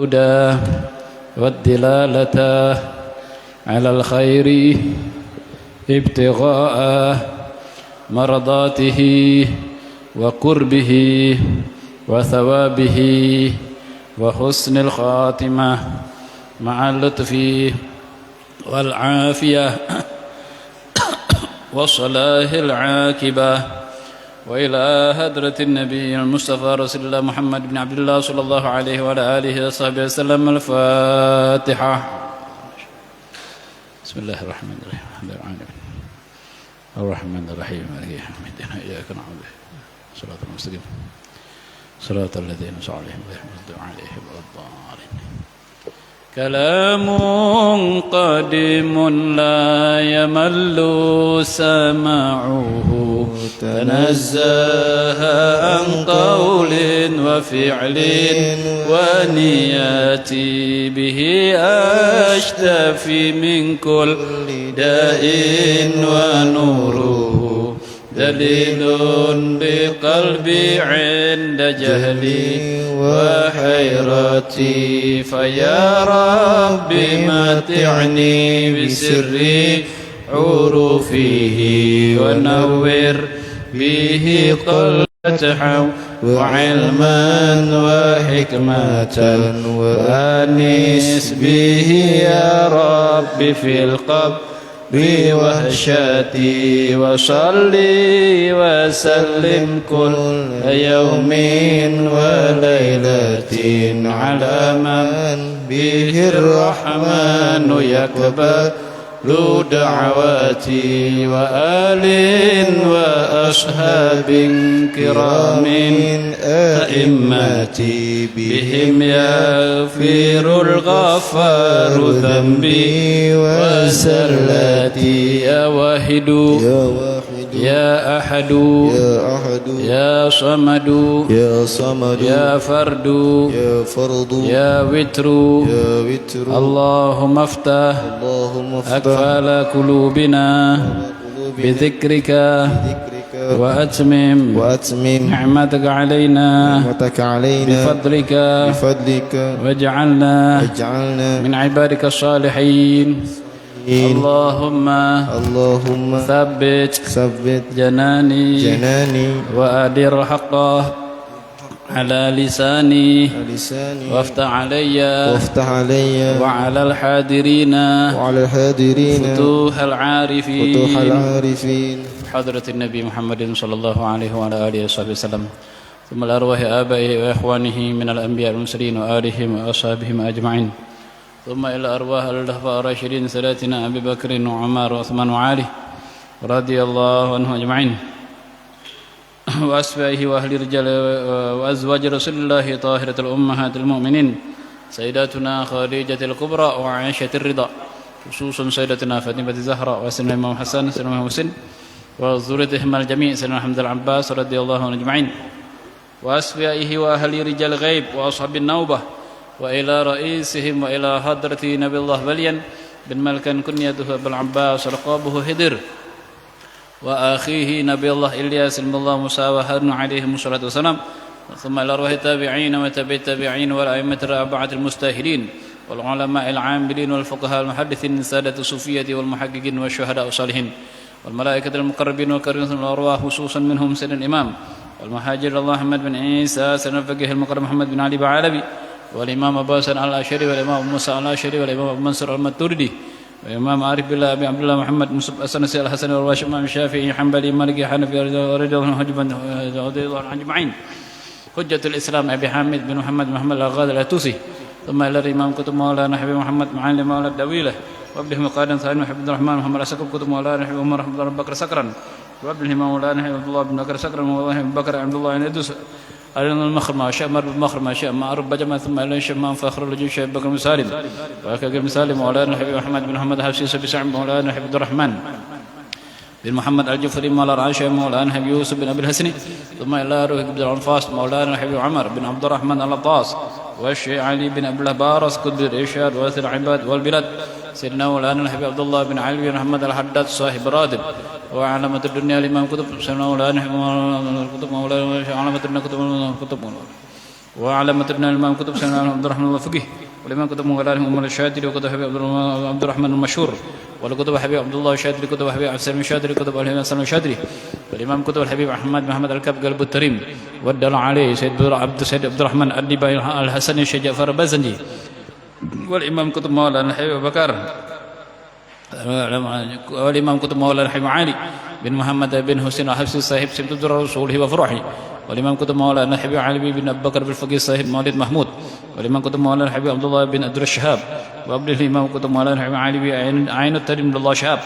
الهدى والدلالة على الخير ابتغاء مرضاته وقربه وثوابه وحسن الخاتمة مع اللطف والعافية وصلاح العاقبة وإلى حضرة النبي المصطفى رسول الله محمد بن عبد الله صلى الله عليه وعلى آله وصحبه وسلم. الفاتحة. بسم الله الرحمن الرحيم. الرحمن الرحيم مالك يوم الدين إياك نعبد صراط المستقيم صراط الذين أنعمت عليهم غير المغضوب عليهم ولا الضالين. كلام قديم لا يمل سماعه تنزه عن قول وفعل ونيات به أشتفي من كل داء ونوره دليل بقلبي عند جهلي وحيرتي فيا رب متعني بسر عروفه ونور به قلبه وعلما وحكمة وأنس به يا رب في القبر بوحشتي وصلي وسلم كل يوم وليلة على من به الرحمن يقبل دعواتي وآل وأصحاب كرام أئمتي بهم يغفر الغفار ذنبي وسلتي يا واحد يا أحد يا صمد يا فرد يا وتر اللهم افتح أقفال قلوبنا بذكرك وأتمم نعمتك علينا بفضلك واجعلنا من عبادك الصالحين. اللهم ثبت جناني وأدر حقه على لساني وافتح علي وعلى الحاضرين فتوح العارفين حضرة النبي محمد صلى الله عليه وعلى آله وصحبه وسلم. ثم الأرواح آبائه وإخوانه من الأنبياء والمرسلين وآلهم وأصحابهم أجمعين. ثم إلى أرواح الخلفاء الراشدين ساداتنا أبي بكر وعمر وعثمان وعلي رضي الله عنهم أجمعين وأصفائه وأهل الرجال وأزواج رسول الله طاهرة الأمهات المؤمنين سيداتنا خديجة الكبرى وعائشة الرضا خصوصا سيدتنا فاطمة الزهراء وسيدنا الإمام حسن وسيدنا الإمام حسين وذريتهم الجميع سيدنا محمد العباس رضي الله عنهم أجمعين وأصفائه وأهل رجال الغيب وأصحاب النوبة وإلى رئيسهم وإلى حضرة نبي الله بليا بن ملكا كنيته أبو العباس لقبه هدر وأخيه نبي الله إلياس بن الله موسى وهارون عليهم الصلاة والسلام. ثم إلى أرواح التابعين وتبع التابعين والأئمة الأربعة المجتهدين والعلماء العاملين والفقهاء المحدثين السادة الصوفية والمحققين والشهداء والصالحين والملائكة المقربين والكريمين والأرواح خصوصا منهم سيدنا الإمام والمهاجر الله محمد بن عيسى سيدنا الفقيه المقرب محمد بن علي بعلبي والإمام أبو حسن الأشعري والإمام موسى الأشعري والإمام أبو منصور الماتريدي والإمام عارف بالله أبي عبد الله محمد مصطفى السنسي الحسن والواشم الإمام الشافعي حنبلي مالكي حنفي رضي الله عنهم أجمعين حجة الإسلام أبي حامد بن محمد الغازي الأتوسي. ثم إلى الإمام كتب مولانا حبيب محمد معلم مولانا الدويلة وابنه مقادا ثاني محمد الرحمن محمد الأسكب كتب مولانا حبيب عمر رحمة الله بكر سكرا وابنه مولانا حبيب عبد الله بن بكر سكرا وابنه بكر عبد الله بن إدريس أرنا المخرمة شاء مر بالمخرمة شاء ما أرب جمع ثم إلى شمام فأخر الجيش شاء بكر مسالم وكذا مسالم مولانا حبيب محمد بن محمد حفص بسعد مولانا حبيب عبد الرحمن بن محمد الجفري مولانا عائشة مولانا حبيب يوسف بن أبي الحسني. ثم إلى روح بن العنفاس مولانا حبيب عمر بن عبد الرحمن العطاس والشيخ علي بن أبي البارس قد الإرشاد وارث العباد والبلاد سيدنا مولانا الحبيب عبد الله بن علي بن محمد الحداد صاحب راتب وعلامة الدنيا الإمام كتب سيدنا مولانا الكتب مولانا علامة الدنيا كتب وعلامتنا الإمام كتب سيدنا عبد الرحمن الفقيه والإمام كتب مغلانهم أم الشاذلي وكتب حبيب عبد الرحمن المشهور والكتب حبيب عبد الله الشاذلي كتب حبيب عبد السلام الشاذلي كتب الإمام سلم الشاذلي والإمام كتب الحبيب أحمد محمد الكب قلب التريم والدل عليه سيد عبد الرحمن الدبي الحسن الشيخ جعفر البازنجي والإمام كتب مولانا الحبيب أبو بكر والإمام كتب مولانا الحبيب علي بن محمد بن حسين حفص صاحب سمت رسوله وفرحه والإمام كتب مولانا الحبيب علي بن أبي بكر بالفقيه صاحب مولد محمود والإمام كتب مولانا الحبيب عبد الله بن عبد الشهاب وابن الإمام كتب مولانا الحبيب علي بن عين التريم بن الله شهاب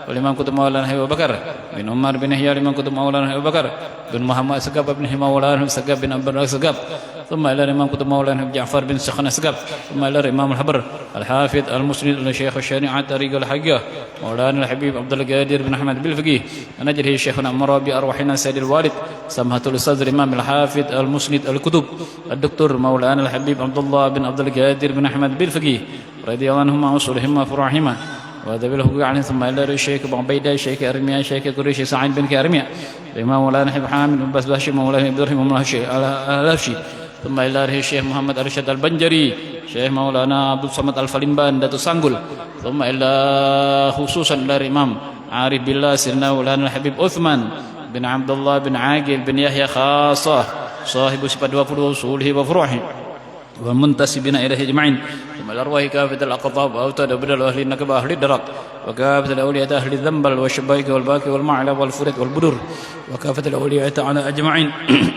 والإمام كتب مولانا الحبيب أبو بكر بن عمر بن هيار الإمام كتب مولانا الحبيب أبو بكر بن محمد سقاب بن مولانا سقاب بن أبي سقاب ثم إلى الإمام كتب مولانا جعفر بن سخن سقاب ثم إلى الإمام الحبر الحافظ المسند الشيخ الشريعة طريق الحقة مولانا الحبيب عبد القادر بن أحمد بالفقيه ونجله شيخنا أمر بأرواحنا سيد الوالد سمحة الأستاذ الإمام الحافظ المسند الكتب الدكتور مولانا الحبيب عبد الله بن عبد القادر بن أحمد بالفقيه رضي الله عنهما وصولهما وفروعهما وذوي الحقوق عليهم ثم إلى الشيخ أبو عبيدة الشيخ أرميا الشيخ قريش سعيد بن كأرميا الإمام مولانا حبيب حامد بن بس باشي مولانا عبد الرحيم الهاشمي ثم إلى الشيخ محمد أرشد البنجري شيخ مولانا عبد الصمد الفلمبان داتو سانغول ثم إلى خصوصا إلى الإمام عارف بالله سيدنا مولانا الحبيب عثمان بن عبد الله بن عاقل بن يحيى خاصة صاحب صفة وصوله وفروعه والمنتسبين إليه أجمعين ثم الأرواح كافة الأقطاب وأوتاد بدل أهل النكبة أهل الدرق وكافة الأولياء أهل الذنبل والشبايك والباكي والمعلى والفرد والبدر وكافة الأولياء تعالى أجمعين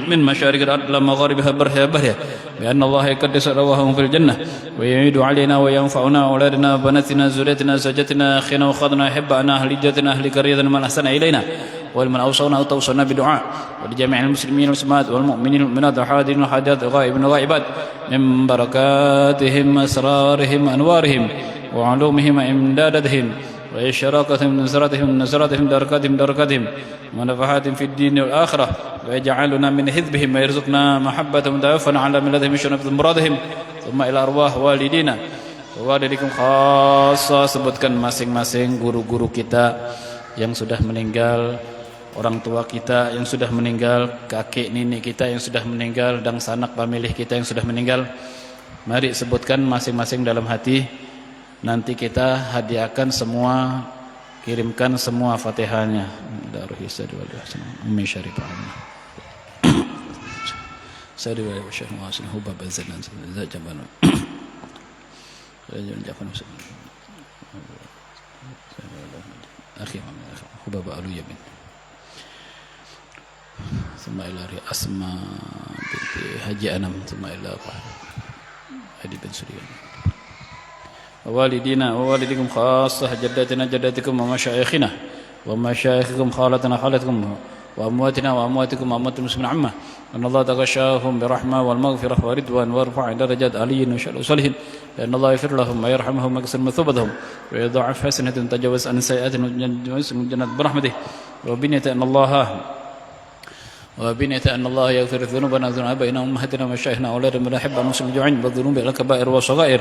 من مشارق الأرض إلى مغاربها برها برها بأن الله يقدس أرواحهم في الجنة ويعيد علينا وينفعنا أولادنا وبناتنا زريتنا زوجتنا أخينا وأخذنا أحبنا أهل جدنا أهل قريتنا من أحسن إلينا ولمن أوصونا وتوصلنا بدعاء ولجميع المسلمين والمسلمات والمؤمنين والمؤمنات والحاضرين والحاضرات الغائبين والغائبات من بركاتهم أسرارهم أنوارهم وعلومهم وإمدادهم وإشراقتهم نزراتهم دركاتهم ونفحاتهم في الدين والآخرة ويجعلنا من حزبهم ويرزقنا محبتهم توفنا على ملتهم وشرف مرادهم ثم إلى أرواح والدينا ووالديكم خاصة. Sebutkan masing-masing guru-guru kita yang sudah meninggal, orang tua kita yang sudah meninggal, kakek nenek kita yang sudah meninggal, dan sanak pamilih kita yang sudah meninggal. Mari sebutkan masing-masing dalam hati. Nanti kita hadiahkan semua, kirimkan semua Fatihahnya. Daruhi sadu wal ihsan. Ummi syarifah. Sadu wal syekh Muhammad Hubab Zanan Zajaban. Jangan أخي حباب ألو يمين ثم إلى أسماء بنت حجي أنم ثم إلى هدي بن سليمان ووالدينا ووالدكم خاصة جداتنا جداتكم ومشايخنا ومشايخكم خالتنا خالتكم وأمواتنا وأمواتكم وأموات المسلمين عامة أن الله تغشاهم برحمة والمغفرة ورضوان وارفع درجات عليين وشأن صالحين لأن الله يغفر لهم ويرحمهم ويكسر مثوبتهم ويضاعف حسنة تجاوز عن سيئات ويسلم الجنة برحمته وبنية أن الله يغفر ذنوبنا ذنوب آبائنا وأمهاتنا ومشايخنا وأولادنا من أحب أن نسلم الجوعين والذنوب إلى الكبائر والصغائر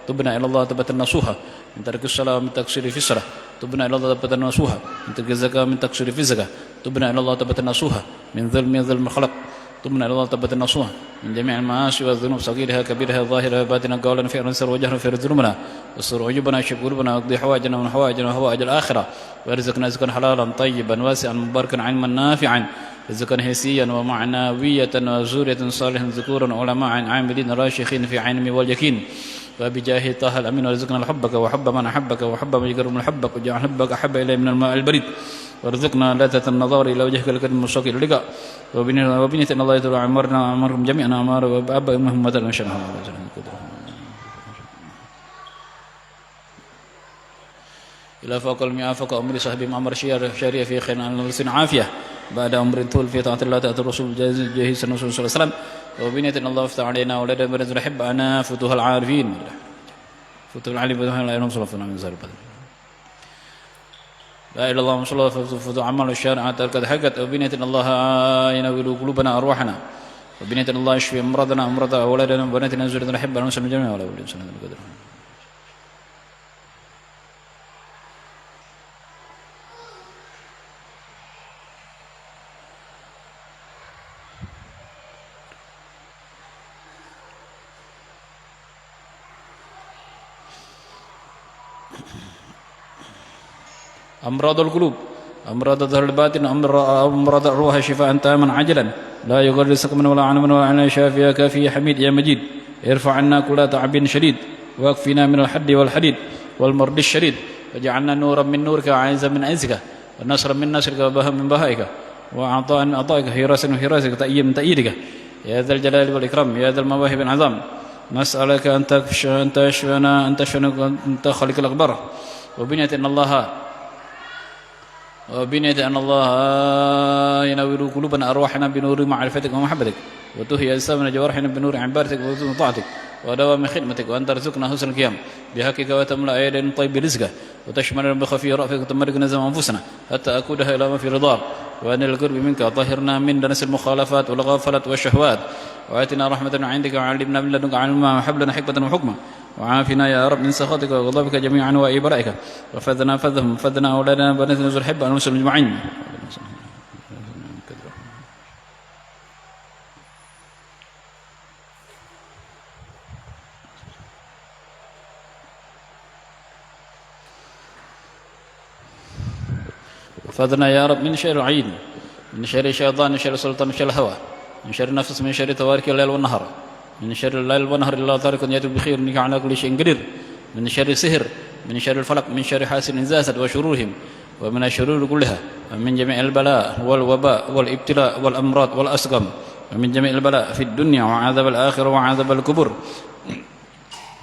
تبنا إلى الله توبة نصوحا من ترك الصلاة ومن تقصير في الصلاة تبنا إلى الله توبة نصوحا من ترك الزكاة ومن تقصير في الزكاة تبنا إلى الله توبة نصوحا من ظلم الخلق تبنا إلى الله توبة نصوحا من جميع المعاصي والذنوب صغيرها كبيرها ظاهرها باطنها قولا فعلا سر وجهرا في ذنوبنا واستر عيوبنا واشف قلوبنا واقضي حوائجنا من حوائجنا وحوائج الآخرة وارزقنا رزقا حلالا طيبا واسعا مباركا علما نافعا رزقا حسيا ومعنوية وزورية صالحا ذكورا علماء عاملين راشخين في علم واليقين وبجاه طه الأمين ورزقنا حبك وحب من أحبك وحب من يقرب من حبك وجعل حبك أحب إليه من الماء البريد وارزقنا لذة النظر إلى وجهك الكريم المستقيم اللقاء وبنية أن الله يدل عمرنا وعمركم جميعا أعمار وأبا أمهم مثلا إن شاء الله إلى فوق المئة فوق أمر صاحب أمر شريع في خير عن السن عافية بعد أمر طول في طاعة الله تعالى الرسول جاهز صلى الله عليه وسلم وبنية أن الله يفتح علينا ولد بنت نحب أنا فتوح العارفين فتوح العليم فتوح لا ينصر صلى الله عليه وسلم لا إله إلا الله صلى الله عليه وسلم فتوح عمل الشارع تركت حقت وبنية أن الله ينور قلوبنا أرواحنا وبنية أن الله يشفي أمراضنا أمراض أولادنا وبناتنا زوجتنا نحب أن نسلم جميعا ولا بد سنة القدر أمراض القلوب، أمراض الظهر الباطن، أمراض الروح شفاء تاما عجلا لا يغادر سقما ولا علما ولا عنا شافيا كافي حميد يا مجيد. ارفع عنا كل تعب شديد واكفنا من الحد والحديد والمرض الشديد، وجعلنا نورا من نورك وعزا من عزك ونصرا من نصرك وبها من بهائك وعطاء من عطائك حراسا من حراسك تأييدا من تأييدك يا ذا الجلال والإكرام يا ذا المواهب العظام. نسألك أن تشفنا أنت خالق الأخبار وبنية أن الله ينور قلوبنا أرواحنا بنور معرفتك ومحبتك، وتحيي أجسامنا جوارحنا بنور عبادتك وحسن طاعتك ودوام خدمتك، وأن ترزقنا حسن القيام بحقك وتملأ أيدينا طيب رزقك، وتشملنا بخفي رأفك وتملك نزم أنفسنا حتى أكودها إلى ما في رضاك، وأن القرب منك طهرنا من دنس المخالفات والغفلات والشهوات، وآتنا رحمة من عندك وعلمنا من لدنك علما وهب لنا حكمة وحكمة، وعافنا يا رب من سخطك وغضبك جميعا وإبرائك، وفذنا فذهم فذنا أولادنا بناتنا نزل حب أن نسلم أجمعين. فذنا يا رب من شر العين، من شر الشيطان، من شر السلطان، من شر الهوى، من شر النفس، من شر توارك الليل والنهار، من شر الليل والنهار إلا طارق يأتي بخير إنك على كل شيء قدير، من شر السحر، من شر الفلق، من شر حاسد إذا حسد وشرورهم، ومن الشرور كلها، ومن جميع البلاء والوباء والابتلاء والأمراض والأسقم، ومن جميع البلاء في الدنيا وعذاب الآخرة وعذاب القبر،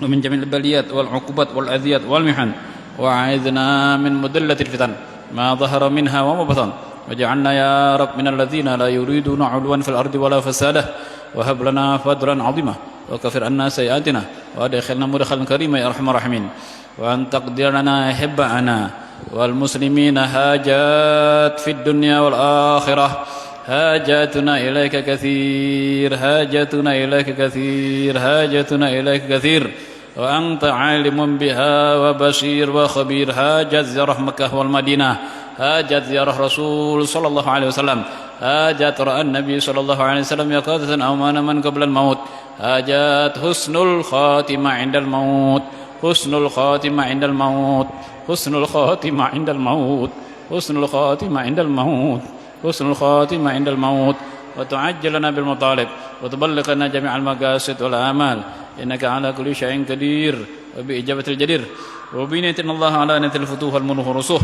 ومن جميع البليات والعقوبات والأذيات والمحن، وأعذنا من مدلة الفتن ما ظهر منها وما بطن، وجعلنا يا رب من الذين لا يريدون علوا في الأرض ولا فسادا، وهب لنا فضلا عظيما وكفر عنا سيئاتنا وادخلنا مدخلا كريما يا أرحم الراحمين، وأن تقدر لنا أحبنا والمسلمين حاجات في الدنيا والآخرة، حاجاتنا إليك كثير، حاجاتنا إليك كثير، حاجاتنا إليك كثير، وأنت عالم بها وبصير وخبير. حاجات زيارة مكة والمدينة، حاجات زيارة رسول صلى الله عليه وسلم، حاجات رأى النبي صلى الله عليه وسلم يقظة أو مناما قبل الموت، حاجات حسن الخاتمة عند الموت، حسن الخاتمة عند الموت، حسن الخاتمة عند الموت، حسن الخاتمة عند الموت، حسن الخاتمة عند الموت، وتعجل لنا بالمطالب وتبلغنا جميع المقاصد والآمال، إنك على كل شيء قدير وبإجابة الجدير، وبنية الله على نية الفتوح والمنوح والرسوح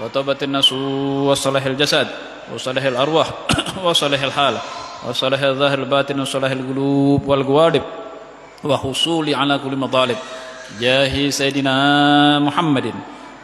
وتوبة النسوح وصلاح الجسد وصلاح الأرواح وصلاح الحال وصلاح الظاهر الباطن وصلاح القلوب والقوالب، وحصول على كل مطالب جاه سيدنا محمد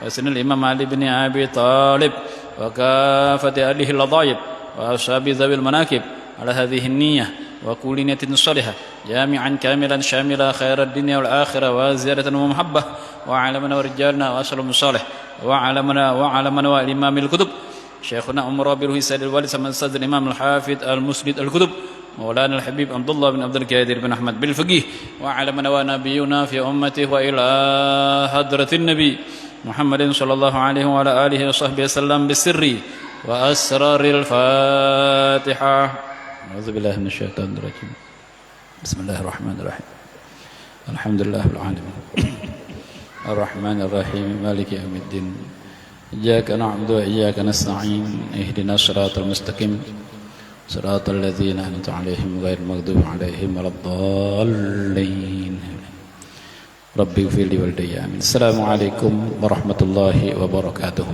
وسن الإمام علي بن أبي طالب وكافة أهله اللطائف وأصحاب ذوي المناكب على هذه النية وكل نية صالحة جامعا كاملا شاملا خير الدنيا والآخرة وزيادة ومحبة، وعلمنا ورجالنا وأسلم الصالح وعلمنا والإمام الكتب شيخنا عمر بن سيد الوالد سمن السيد الإمام الحافظ المسند الكتب مولانا الحبيب عبد الله بن عبد القادر بن أحمد بالفقيه، وعلمنا ونبينا في أمته وإلى حضرة النبي محمد صلى الله عليه وعلى آله وصحبه وسلم بالسر وأسرار الفاتحة. أعوذ بالله من الشيطان الرجيم. بسم الله الرحمن الرحيم. الحمد لله رب العالمين الرحمن الرحيم مالك يوم الدين إياك نعبد وإياك نستعين اهدنا الصراط المستقيم صراط الذين أنعمت عليهم غير المغضوب عليهم ولا الضالين ربي اغفر لي ولدي آمين. السلام عليكم ورحمة الله وبركاته.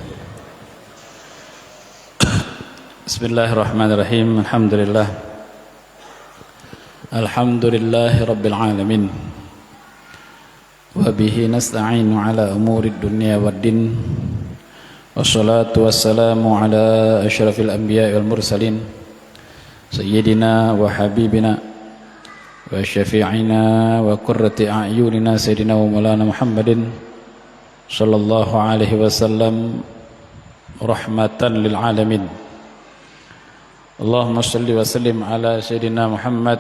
بسم الله الرحمن الرحيم. الحمد لله رب العالمين وبه نستعين على أمور الدنيا والدين، والصلاة والسلام على أشرف الأنبياء والمرسلين سيدنا وحبيبنا وشفيعنا وقرة أعيننا سيدنا ومولانا محمد صلى الله عليه وسلم رحمة للعالمين. اللهم صل وسلم على سيدنا محمد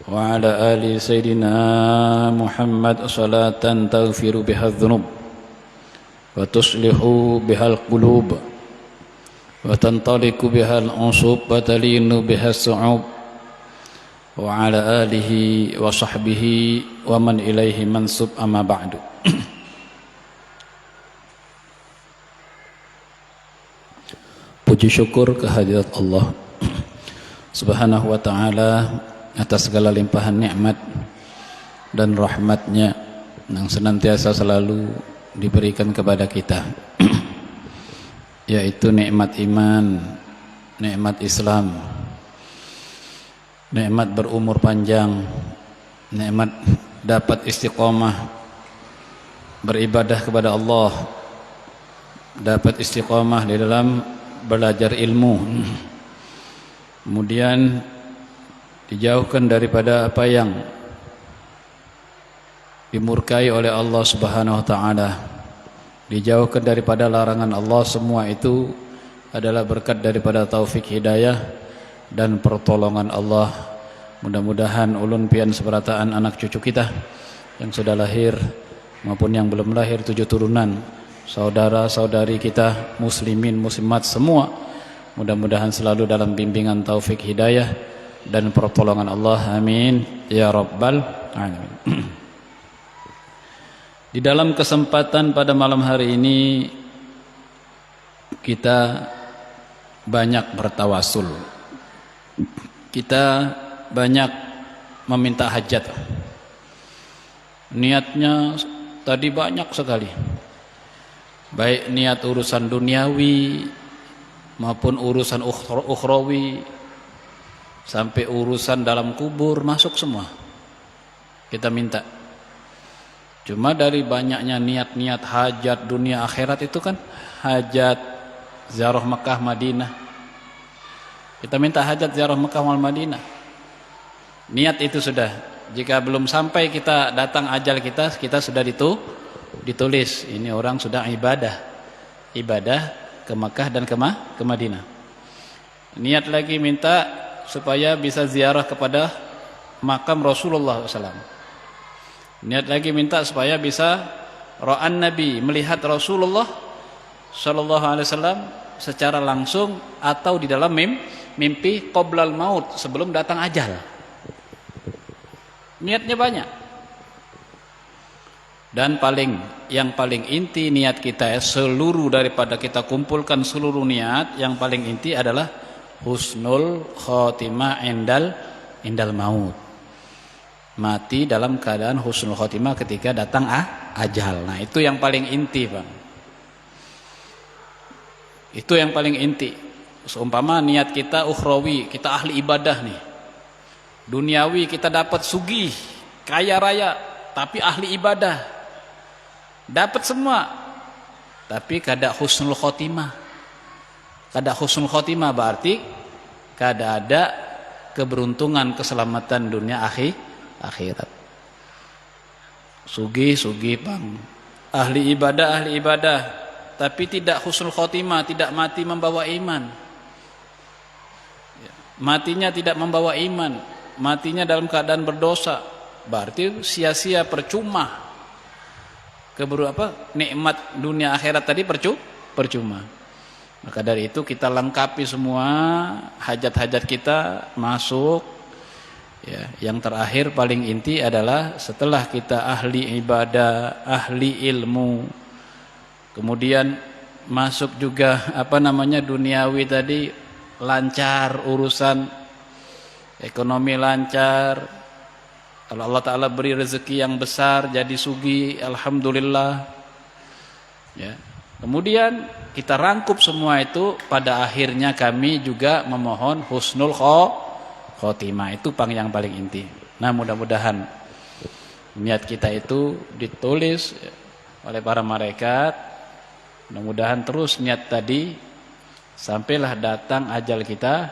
وعلى آل سيدنا محمد صلاة تغفر بها الذنوب وتصلح بها القلوب وتنطلق بها الأنصب وتلين بها الصعوب، وعلى آله وصحبه ومن إليه منسوب، أما بعد. puji syukur kehadirat Allah Subhanahu wa ta'ala atas segala limpahan nikmat dan rahmatnya yang senantiasa selalu diberikan kepada kita, yaitu nikmat iman, nikmat Islam, nikmat berumur panjang, nikmat dapat istiqomah beribadah kepada Allah, dapat istiqomah di dalam belajar ilmu, kemudian dijauhkan daripada apa yang dimurkai oleh Allah Subhanahu wa ta'ala, dijauhkan daripada larangan Allah. Semua itu adalah berkat daripada taufik hidayah dan pertolongan Allah. Mudah-mudahan ulun pian seberataan anak cucu kita yang sudah lahir maupun yang belum lahir, 7 turunan, saudara-saudari kita muslimin muslimat semua, mudah-mudahan selalu dalam bimbingan taufik hidayah dan pertolongan Allah. Amin ya rabbal alamin. Di dalam kesempatan pada malam hari ini kita banyak bertawasul, kita banyak meminta hajat. Niatnya tadi banyak sekali, baik niat urusan duniawi maupun urusan ukhrawi, sampai urusan dalam kubur masuk semua kita minta. Cuma dari banyaknya niat-niat hajat dunia akhirat itu kan, hajat ziarah Mekah Madinah, kita minta hajat ziarah Mekah wal Madinah. Niat itu sudah, jika belum sampai kita datang ajal kita sudah ditulis ini orang sudah ibadah ke Mekah dan ke Madinah. Niat lagi minta supaya bisa ziarah kepada makam Rasulullah SAW. Niat lagi minta supaya bisa ra'an Nabi, melihat Rasulullah sallallahu alaihi wasallam secara langsung atau di dalam mimpi qoblal maut, sebelum datang ajal. Niatnya banyak. Dan yang paling inti niat kita seluruh daripada kita kumpulkan seluruh niat, yang paling inti adalah husnul khotimah indal maut. Mati dalam keadaan husnul khotimah ketika datang ajal. Nah, itu yang paling inti, Bang. Itu yang paling inti. Seumpama niat kita ukhrawi, kita ahli ibadah nih. Duniawi kita dapat sugih, kaya raya, tapi ahli ibadah. Dapat semua. Tapi kada husnul khotimah. Kada husnul khotimah berarti kada ada keberuntungan, keselamatan dunia akhirat. Sugih Bang, ahli ibadah, tapi tidak husnul khotimah, tidak mati membawa iman. Matinya tidak membawa iman, matinya dalam keadaan berdosa, berarti sia-sia, percuma. Nikmat dunia akhirat tadi percuma. Maka dari itu kita lengkapi semua hajat-hajat kita masuk. Ya, yang terakhir paling inti adalah setelah kita ahli ibadah, ahli ilmu, kemudian masuk juga duniawi tadi, lancar urusan ekonomi, lancar. Kalau Allah Ta'ala beri rezeki yang besar, jadi sugih, alhamdulillah. Ya. Kemudian kita rangkup semua itu, pada akhirnya kami juga memohon husnul khotimah. Itu yang paling inti. Nah, mudah-mudahan niat kita itu ditulis oleh para malaikat. Mudah-mudahan terus niat tadi sampailah datang ajal kita,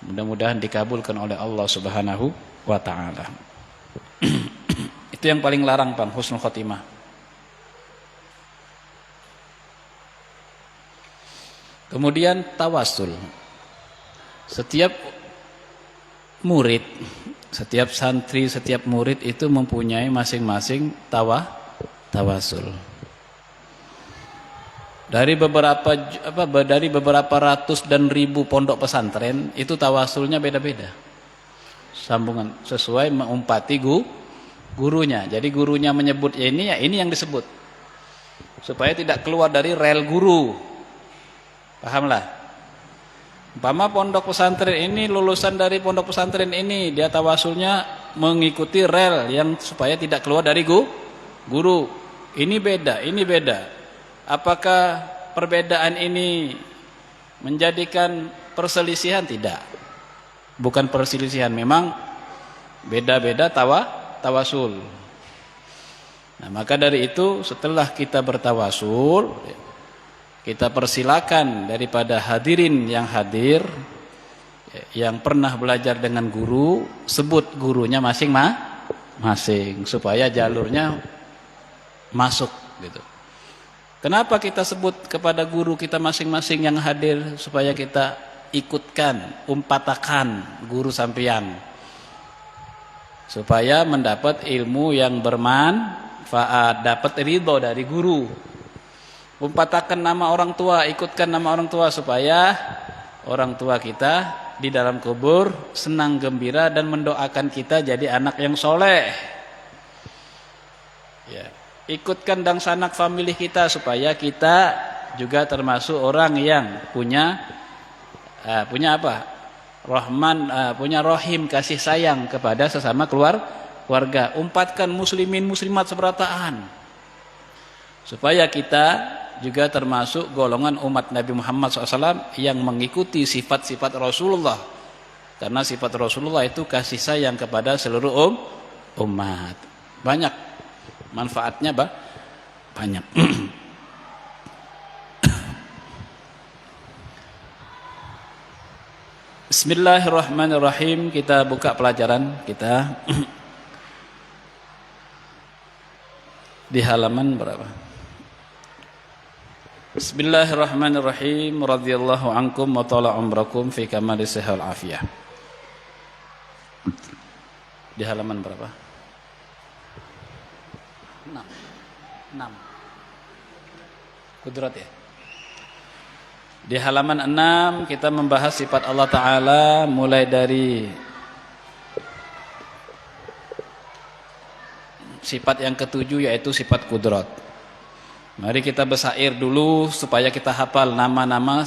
mudah-mudahan dikabulkan oleh Allah Subhanahu wa ta'ala. Itu yang paling larang, Bang, husnul khotimah. Kemudian tawasul. Setiap murid, setiap santri, setiap murid itu mempunyai masing-masing tawasul. Dari beberapa ratus dan ribu pondok pesantren itu tawasulnya beda-beda. Sambungan sesuai mengumpati gurunya. Jadi gurunya menyebut ini, ya ini yang disebut. Supaya tidak keluar dari rel guru. Pahamlah? Umpama pondok pesantren ini, lulusan dari pondok pesantren ini, dia tawasulnya mengikuti rel yang supaya tidak keluar dari guru. Ini beda, ini beda. Apakah perbedaan ini menjadikan perselisihan? Tidak. Bukan perselisihan, memang beda-beda tawasul. Nah, maka dari itu setelah kita bertawasul, kita persilakan daripada hadirin yang hadir, yang pernah belajar dengan guru, sebut gurunya masing-masing supaya jalurnya masuk gitu. Kenapa kita sebut kepada guru kita masing-masing yang hadir supaya kita ikutkan, umpatakan guru sampeyan supaya mendapat ilmu yang bermanfaat, dapat ridho dari guru. Umpatakan nama orang tua, ikutkan nama orang tua supaya orang tua kita di dalam kubur senang gembira dan mendoakan kita jadi anak yang soleh. Ya, ikutkan dan sanak famili kita supaya kita juga termasuk orang yang punya apa? Punya rohim, kasih sayang kepada sesama keluarga. Umpatkan muslimin muslimat seberataan supaya kita juga termasuk golongan umat Nabi Muhammad SAW yang mengikuti sifat-sifat Rasulullah, karena sifat Rasulullah itu kasih sayang kepada seluruh umat. Banyak manfaatnya, banyak. Bismillahirrahmanirrahim. Kita buka pelajaran kita di halaman berapa? Bismillahirrahmanirrahim. Radhiyallahu ankum wa ta'ala umrakum fi kamali sihhal afiyah. Di halaman berapa? 6. Kudrat ya. Di halaman 6 kita membahas sifat Allah Ta'ala mulai dari sifat yang ketujuh, yaitu sifat kudrat. Mari kita bersair dulu supaya kita hafal nama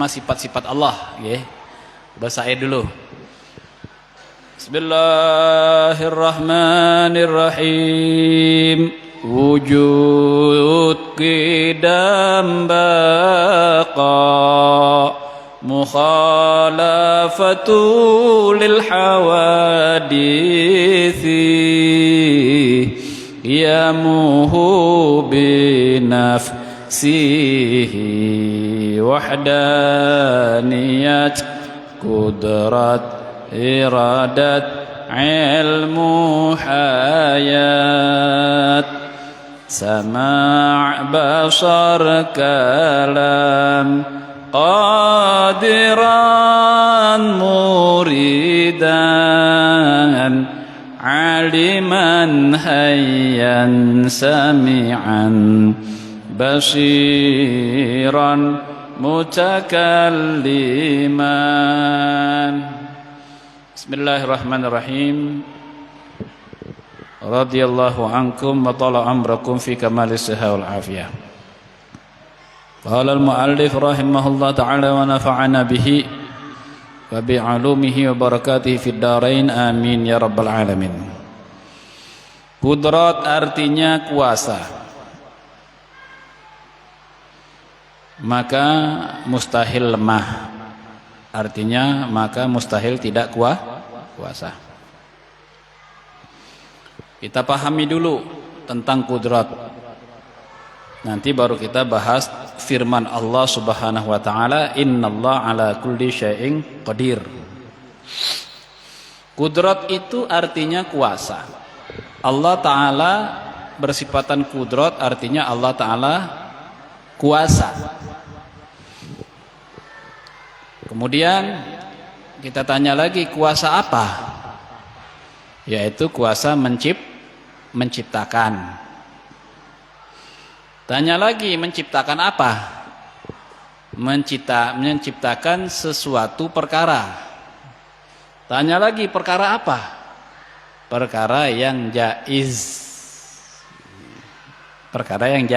sifat-sifat Allah, ya. Bersair dulu. Bismillahirrahmanirrahim. Wujud qidam baqa mukhalafatu lil hawadithi yamuhu binafsihi wahdaniyat kudrat iradat ilmu hayat sama' basar kalam qadiran muridan aliman hayyan sami'an basiran mutakalliman. Bismillahirrahmanirrahim. Radhiyallahu ankum wa ta'ala amrakum fi kamali sihha wal afiyah. Qala al-muallif rahimahullah ta'ala wa nafa'ana bihi wa bi'alumihi wa barakatihi fid dharain amin ya rabbal alamin. Kudrat artinya kuasa, maka mustahil lemah, artinya maka mustahil tidak kuasa. Kita pahami dulu tentang kudrat, nanti baru kita bahas firman Allah Subhanahu wa taala, innallaha ala kulli syai'in qadir. Kudrat itu artinya kuasa. Allah taala bersifatan kudrat, artinya Allah taala kuasa. Kemudian kita tanya lagi, kuasa apa? Yaitu kuasa menciptakan. Tanya lagi, menciptakan apa? Menciptakan sesuatu perkara. Tanya lagi, perkara apa? Perkara yang jaiz. Perkara yang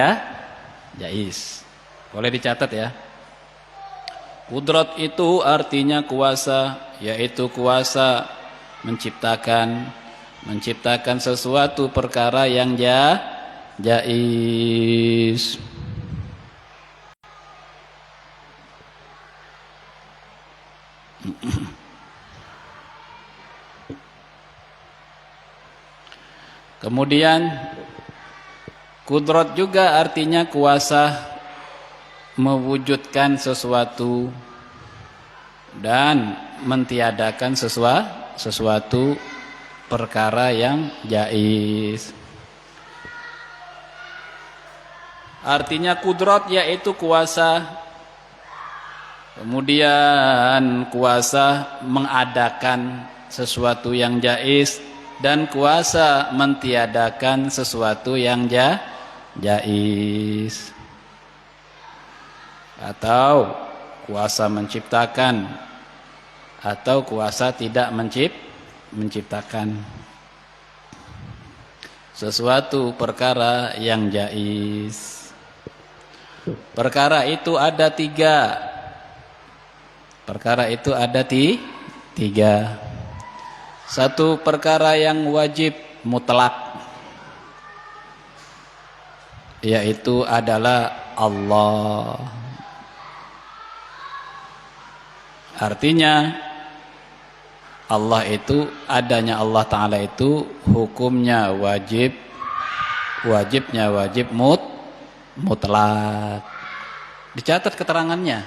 jaiz. Boleh dicatat ya. Kudrat itu artinya kuasa, yaitu kuasa menciptakan sesuatu perkara yang jaiz. Kemudian kudrat juga artinya kuasa mewujudkan sesuatu dan mentiadakan sesuatu perkara yang jaiz. Artinya kudrat yaitu kuasa, kemudian kuasa mengadakan sesuatu yang jaiz dan kuasa mentiadakan sesuatu yang jaiz. Atau kuasa menciptakan atau kuasa tidak menciptakan sesuatu perkara yang jaiz. Perkara itu ada tiga. Perkara itu ada tiga. Satu perkara yang wajib mutlak, yaitu adalah Allah. Artinya Allah itu, adanya Allah Ta'ala itu hukumnya wajibnya wajib mutlak. Dicatat keterangannya.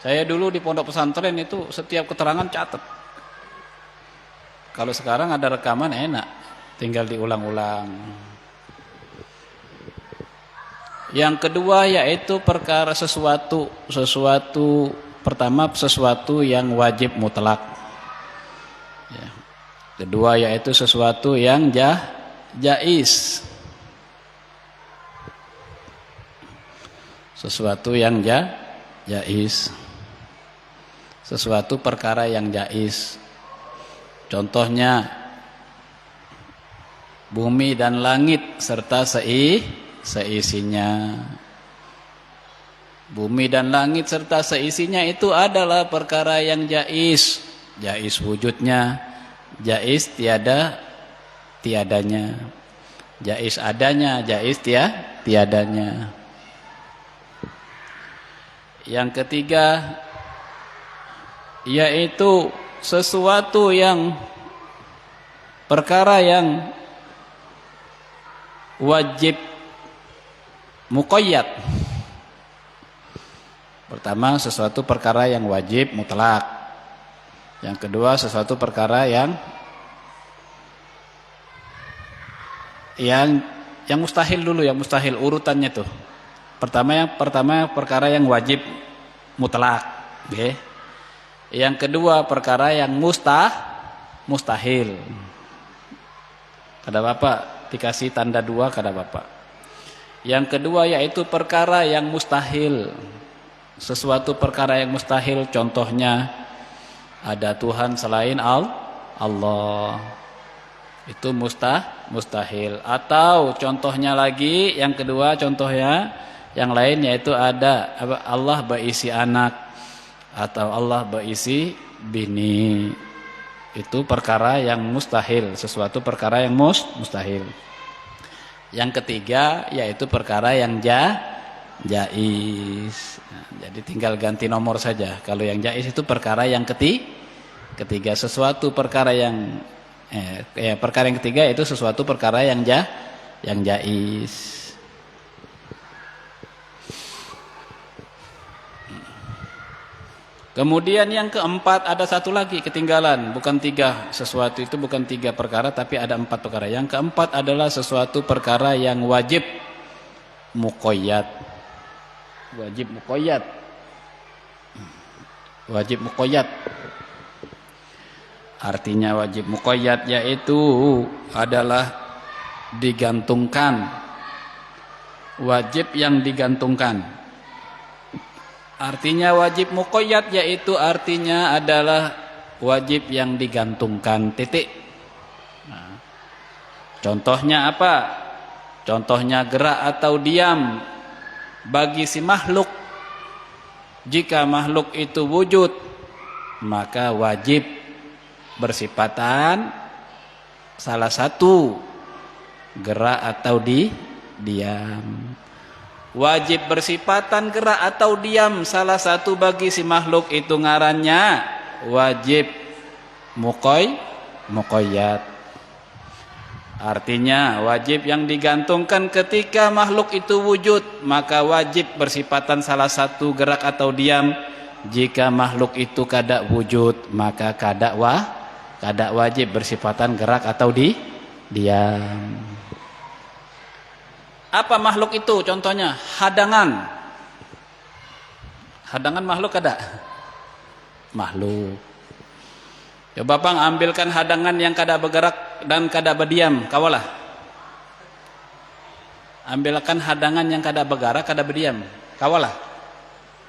Saya dulu di pondok pesantren itu setiap keterangan catat. Kalau sekarang ada rekaman enak, tinggal diulang-ulang. Yang kedua yaitu perkara sesuatu pertama sesuatu yang wajib mutlak. Ya. Kedua yaitu sesuatu yang jaiz. Sesuatu yang jaiz. Sesuatu perkara yang jaiz. Contohnya bumi dan langit serta seisinya. Bumi dan langit serta seisinya itu adalah perkara yang jaiz. Jaiz wujudnya, jaiz tiadanya. Jaiz adanya, jaiz tiadanya. Yang ketiga yaitu sesuatu yang perkara yang wajib muqayyad. Pertama sesuatu perkara yang wajib mutlak. Yang kedua sesuatu perkara yang mustahil dulu, yang mustahil urutannya tuh. Pertama perkara yang wajib mutlak, okay. Yang kedua perkara yang mustahil. Kada Bapak dikasih tanda 2 kada Bapak. Yang kedua yaitu perkara yang mustahil. Sesuatu perkara yang mustahil, contohnya ada Tuhan selain Allah. Itu mustahil. Atau contohnya lagi, yang kedua contohnya yang lain yaitu ada Allah berisi anak atau Allah berisi bini. Itu perkara yang mustahil, sesuatu perkara yang mustahil. Yang ketiga yaitu perkara yang jaiz. Nah, jadi tinggal ganti nomor saja. Kalau yang jaiz itu perkara yang ketiga, sesuatu perkara yang perkara yang ketiga itu sesuatu perkara yang jaiz. Kemudian yang keempat ada satu lagi ketinggalan, bukan 3. Sesuatu itu bukan 3 perkara tapi ada 4 perkara. Yang keempat adalah sesuatu perkara yang wajib muqayyad. Wajib muqayyad. Artinya wajib muqayyad yaitu adalah digantungkan. Wajib yang digantungkan. Artinya wajib muqayyad yaitu artinya adalah wajib yang digantungkan, titik. Nah, contohnya apa? Contohnya gerak atau diam bagi si makhluk Jika makhluk itu wujud, maka wajib bersifatan salah satu, gerak atau diam. Wajib bersifatan gerak atau diam salah satu bagi si makhluk itu ngarannya wajib muqayyad. Artinya wajib yang digantungkan ketika makhluk itu wujud, maka wajib bersifatan salah satu gerak atau diam. Jika makhluk itu kada wujud, maka kada wajib bersifatan gerak atau diam. Apa makhluk itu? Contohnya hadangan. Hadangan makhluk ada? Makhluk. Coba bang ambilkan hadangan yang kada bergerak dan kada berdiam. Kawalah. Ambilkan hadangan yang kada bergerak, kada berdiam. Kawalah.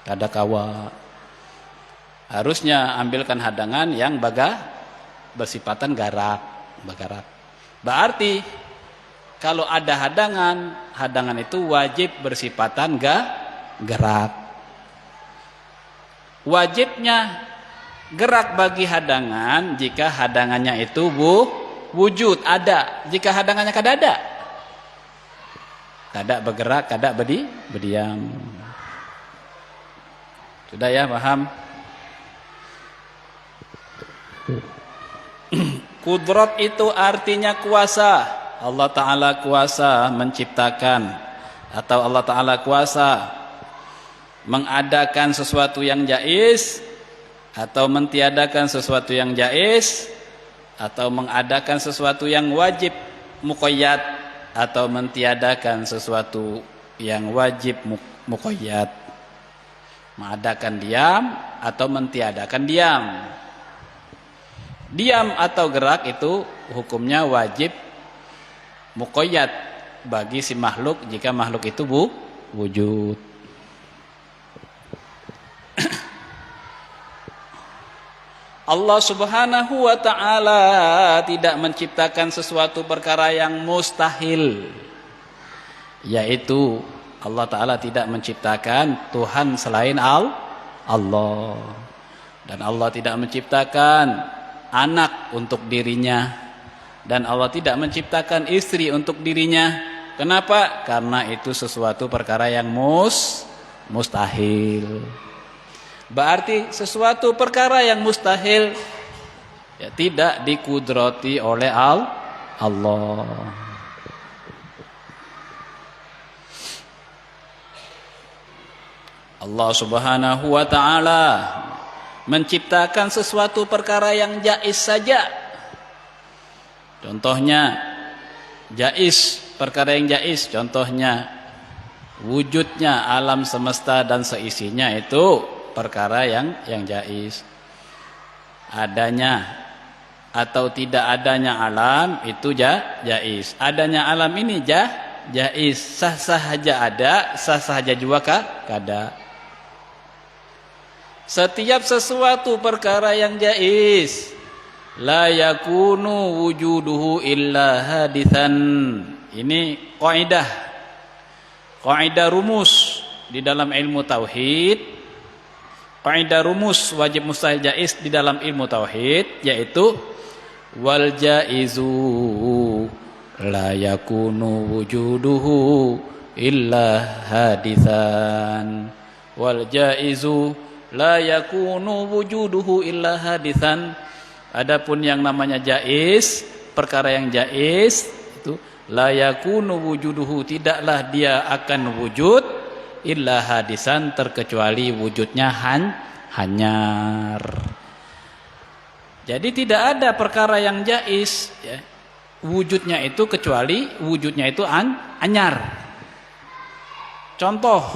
Kada kawa. Harusnya ambilkan hadangan yang bersifatan bergerak. Berarti kalau ada hadangan itu wajib bersifatan gerak. Wajibnya gerak bagi hadangan jika hadangannya itu wujud, ada. Jika hadangannya kada ada, kada bergerak, kada berdiam. Sudah ya, paham? Kudrat itu artinya kuasa. Allah Ta'ala kuasa menciptakan, atau Allah Ta'ala kuasa mengadakan sesuatu yang jaiz, atau mentiadakan sesuatu yang jaiz, atau mengadakan sesuatu yang wajib muqayyad, atau mentiadakan sesuatu yang wajib muqayyad. Mengadakan diam atau mentiadakan diam. Diam atau gerak itu hukumnya wajib muqayyad bagi si makhluk jika makhluk itu wujud. Allah Subhanahu wa ta'ala tidak menciptakan sesuatu perkara yang mustahil, yaitu Allah Ta'ala tidak menciptakan Tuhan selain Allah, dan Allah tidak menciptakan anak untuk dirinya, dan Allah tidak menciptakan istri untuk dirinya. Kenapa? Karena itu sesuatu perkara yang mustahil. Berarti sesuatu perkara yang mustahil ya tidak dikudrati oleh Allah. Allah Subhanahu wa ta'ala menciptakan sesuatu perkara yang jaiz saja. Contohnya jaiz, perkara yang jaiz, contohnya wujudnya alam semesta dan seisinya itu perkara yang jaiz. Adanya atau tidak adanya alam itu jaiz. Adanya alam ini jaiz, sah sahaja ada, sah sahaja juga kada. Setiap sesuatu perkara yang jaiz la yakunu wujuduhu illa hadithan. Ini kaidah rumus di dalam ilmu tauhid. Kaidah rumus wajib mustahil jaiz di dalam ilmu tauhid yaitu wal jaizu la yakunu wujuduhu illa hadithan. Wal jaizu la yakunu wujuduhu illa hadithan. Adapun yang namanya jaiz, perkara yang jaiz itu la yakunu wujuduhu, tidaklah dia akan wujud illa hadisan, terkecuali wujudnya hanyar. Jadi tidak ada perkara yang jaiz ya, wujudnya itu kecuali wujudnya itu anyar. Contoh,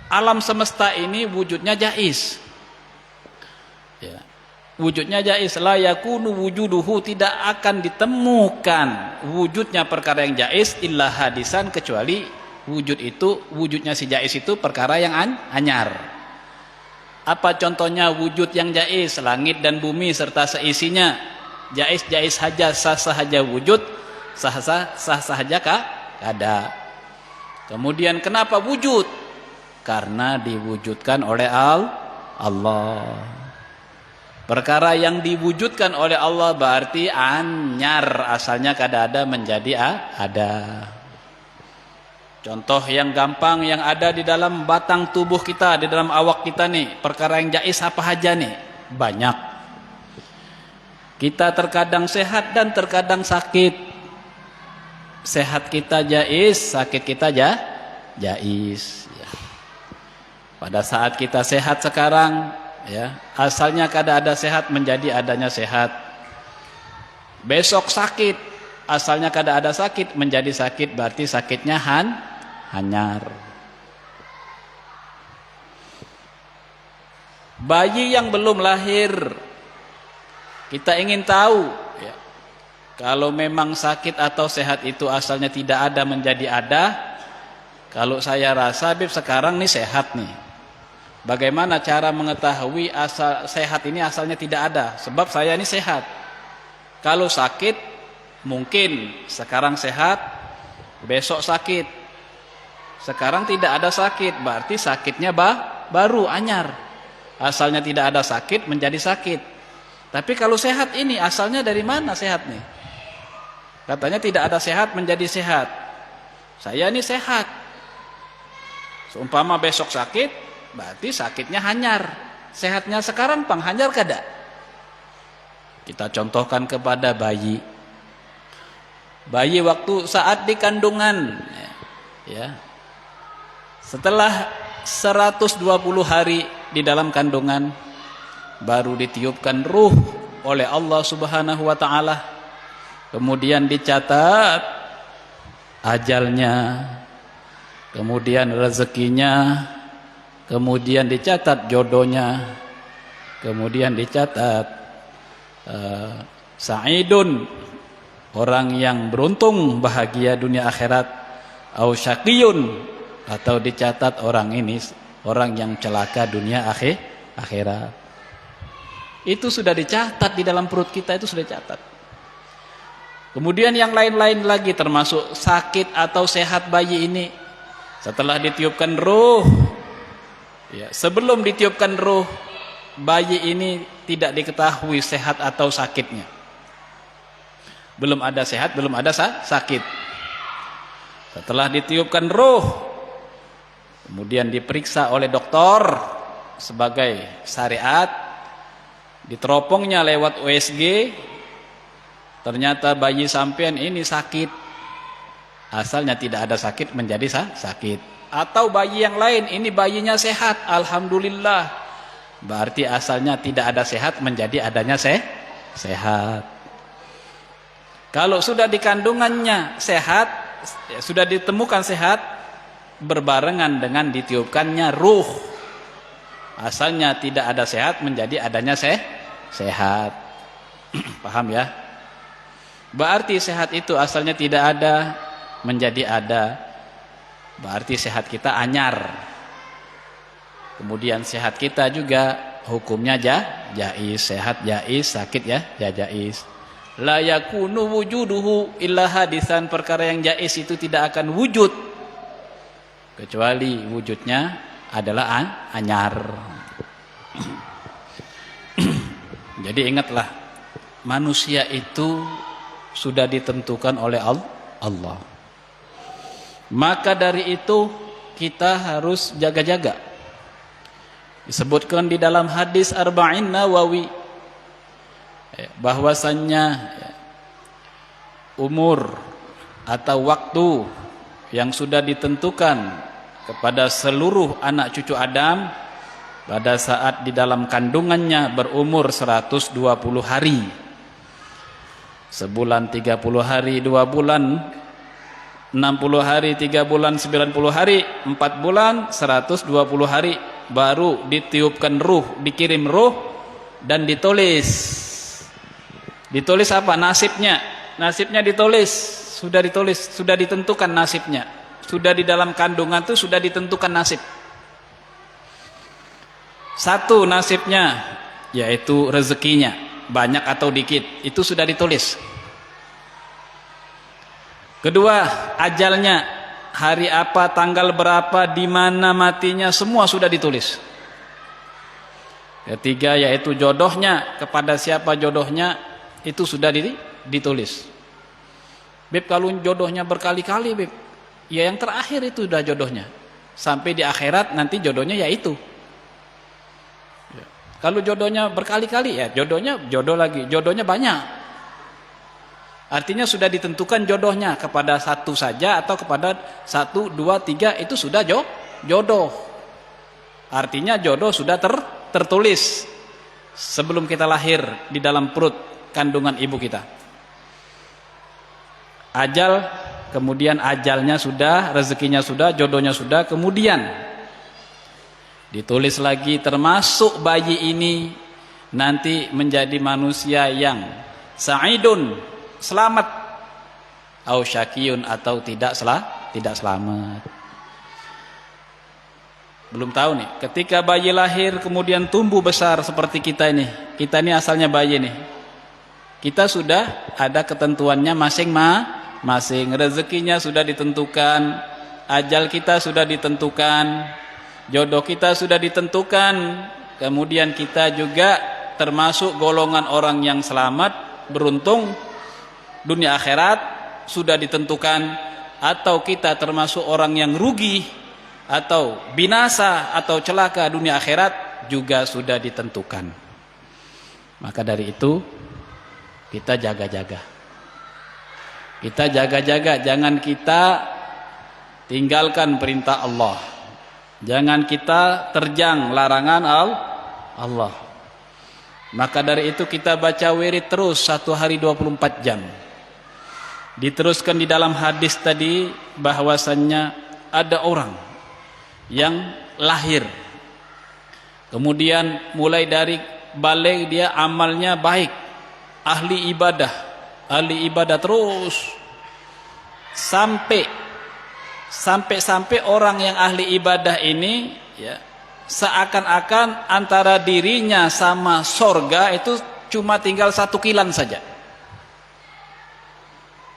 alam semesta ini wujudnya jaiz ya. Wujudnya jaiz, la yakunu wujuduhu, tidak akan ditemukan wujudnya perkara yang jaiz illa hadisan, kecuali wujud itu, wujudnya si jaiz itu perkara yang anyar. Apa contohnya wujud yang jaiz? Langit dan bumi serta seisinya jaiz saja, sah sahaja wujud, sah sahaja kada. Kemudian kenapa wujud? Karena diwujudkan oleh Allah. Perkara yang diwujudkan oleh Allah berarti anyar, asalnya kada ada menjadi ada. Contoh yang gampang yang ada di dalam batang tubuh kita, di dalam awak kita nih, perkara yang jais apa aja nih? Banyak. Kita terkadang sehat dan terkadang sakit. Sehat kita jais, sakit kita jais. Ya. Pada saat kita sehat sekarang, ya, asalnya kada ada sehat menjadi adanya sehat. Besok sakit, asalnya kada ada sakit menjadi sakit, berarti sakitnya hanyar. Bayi yang belum lahir, kita ingin tahu, ya, kalau memang sakit atau sehat itu asalnya tidak ada menjadi ada. Kalau saya rasa Habib sekarang nih sehat nih. Bagaimana cara mengetahui asal sehat ini asalnya tidak ada? Sebab saya ini sehat. Kalau sakit mungkin sekarang sehat, besok sakit. Sekarang tidak ada sakit, berarti sakitnya baru anyar. Asalnya tidak ada sakit menjadi sakit. Tapi kalau sehat ini asalnya dari mana sehat nih? Katanya tidak ada sehat menjadi sehat. Saya ini sehat. Seumpama besok sakit, berarti sakitnya hanyar. Sehatnya sekarang hanyar kada? Kita contohkan kepada bayi. Bayi waktu saat di kandungan, ya. Setelah 120 hari di dalam kandungan, baru ditiupkan ruh oleh Allah Subhanahu wa taala. Kemudian dicatat ajalnya, kemudian rezekinya, kemudian dicatat jodohnya, kemudian dicatat sa'idun, orang yang beruntung bahagia dunia akhirat, au syaqiyun, atau dicatat orang ini orang yang celaka dunia akhirat. Itu sudah dicatat di dalam perut kita, itu sudah dicatat. Kemudian yang lain-lain lagi termasuk sakit atau sehat bayi ini. Setelah ditiupkan ruh, ya, sebelum ditiupkan ruh, bayi ini tidak diketahui sehat atau sakitnya. Belum ada sehat, belum ada sakit. Setelah ditiupkan ruh, kemudian diperiksa oleh dokter sebagai syariat, diteropongnya lewat USG, ternyata bayi sampean ini sakit. Asalnya tidak ada sakit menjadi sakit. Atau bayi yang lain, ini bayinya sehat, alhamdulillah. Berarti asalnya tidak ada sehat menjadi adanya sehat. Kalau sudah di kandungannya sehat, ya, sudah ditemukan sehat, berbarengan dengan ditiupkannya ruh. Asalnya tidak ada sehat menjadi adanya sehat. Paham ya? Berarti sehat itu asalnya tidak ada menjadi ada. Berarti sehat kita anyar. Kemudian sehat kita juga hukumnya jais, sehat jais, sakit ya jais. La yakunu wujuduhu illa hadisan, perkara yang jais itu tidak akan wujud kecuali wujudnya adalah anyar. Jadi ingatlah, manusia itu sudah ditentukan oleh Allah. Maka dari itu kita harus jaga-jaga. Disebutkan di dalam hadis Arba'in Nawawi bahwasannya umur atau waktu yang sudah ditentukan kepada seluruh anak cucu Adam pada saat di dalam kandungannya berumur 120 hari. Sebulan 30 hari, 2 bulan 60 hari, 3 bulan 90 hari, 4 bulan 120 hari, baru ditiupkan ruh, dikirim ruh dan ditulis. Ditulis apa? Nasibnya. Nasibnya ditulis, sudah ditentukan nasibnya. Sudah di dalam kandungan itu sudah ditentukan nasib. Satu nasibnya yaitu rezekinya, banyak atau dikit, itu sudah ditulis. Kedua, ajalnya, hari apa, tanggal berapa, di mana matinya, semua sudah ditulis. Ketiga yaitu jodohnya, kepada siapa jodohnya itu sudah ditulis. Beb, kalau jodohnya berkali-kali, Beb, ya yang terakhir itu sudah jodohnya. Sampai di akhirat nanti jodohnya yaitu. Kalau jodohnya berkali-kali, ya jodohnya jodoh lagi, jodohnya banyak. Artinya sudah ditentukan jodohnya kepada satu saja atau kepada 1, 2, 3 itu sudah jodoh. Artinya jodoh sudah tertulis sebelum kita lahir di dalam perut kandungan ibu kita. Ajal, kemudian ajalnya sudah, rezekinya sudah, jodohnya sudah, kemudian ditulis lagi termasuk bayi ini nanti menjadi manusia yang sa'idun, selamat, au syakiyun, atau tidak selamat. Belum tahu nih, ketika bayi lahir kemudian tumbuh besar seperti kita ini asalnya bayi nih, kita sudah ada ketentuannya masing-masing, rezekinya sudah ditentukan, ajal kita sudah ditentukan, jodoh kita sudah ditentukan, kemudian kita juga termasuk golongan orang yang selamat, beruntung dunia akhirat sudah ditentukan, atau kita termasuk orang yang rugi atau binasa atau celaka dunia akhirat juga sudah ditentukan. Maka dari itu kita jaga-jaga. Kita jaga-jaga, jangan kita tinggalkan perintah Allah. Jangan kita terjang larangan Allah. Maka dari itu kita baca wirid terus 1 hari 24 jam. Diteruskan di dalam hadis tadi bahwasannya ada orang yang lahir, kemudian mulai dari balik dia amalnya baik, ahli ibadah terus sampai orang yang ahli ibadah ini ya seakan-akan antara dirinya sama sorga itu cuma tinggal 1 kilan saja.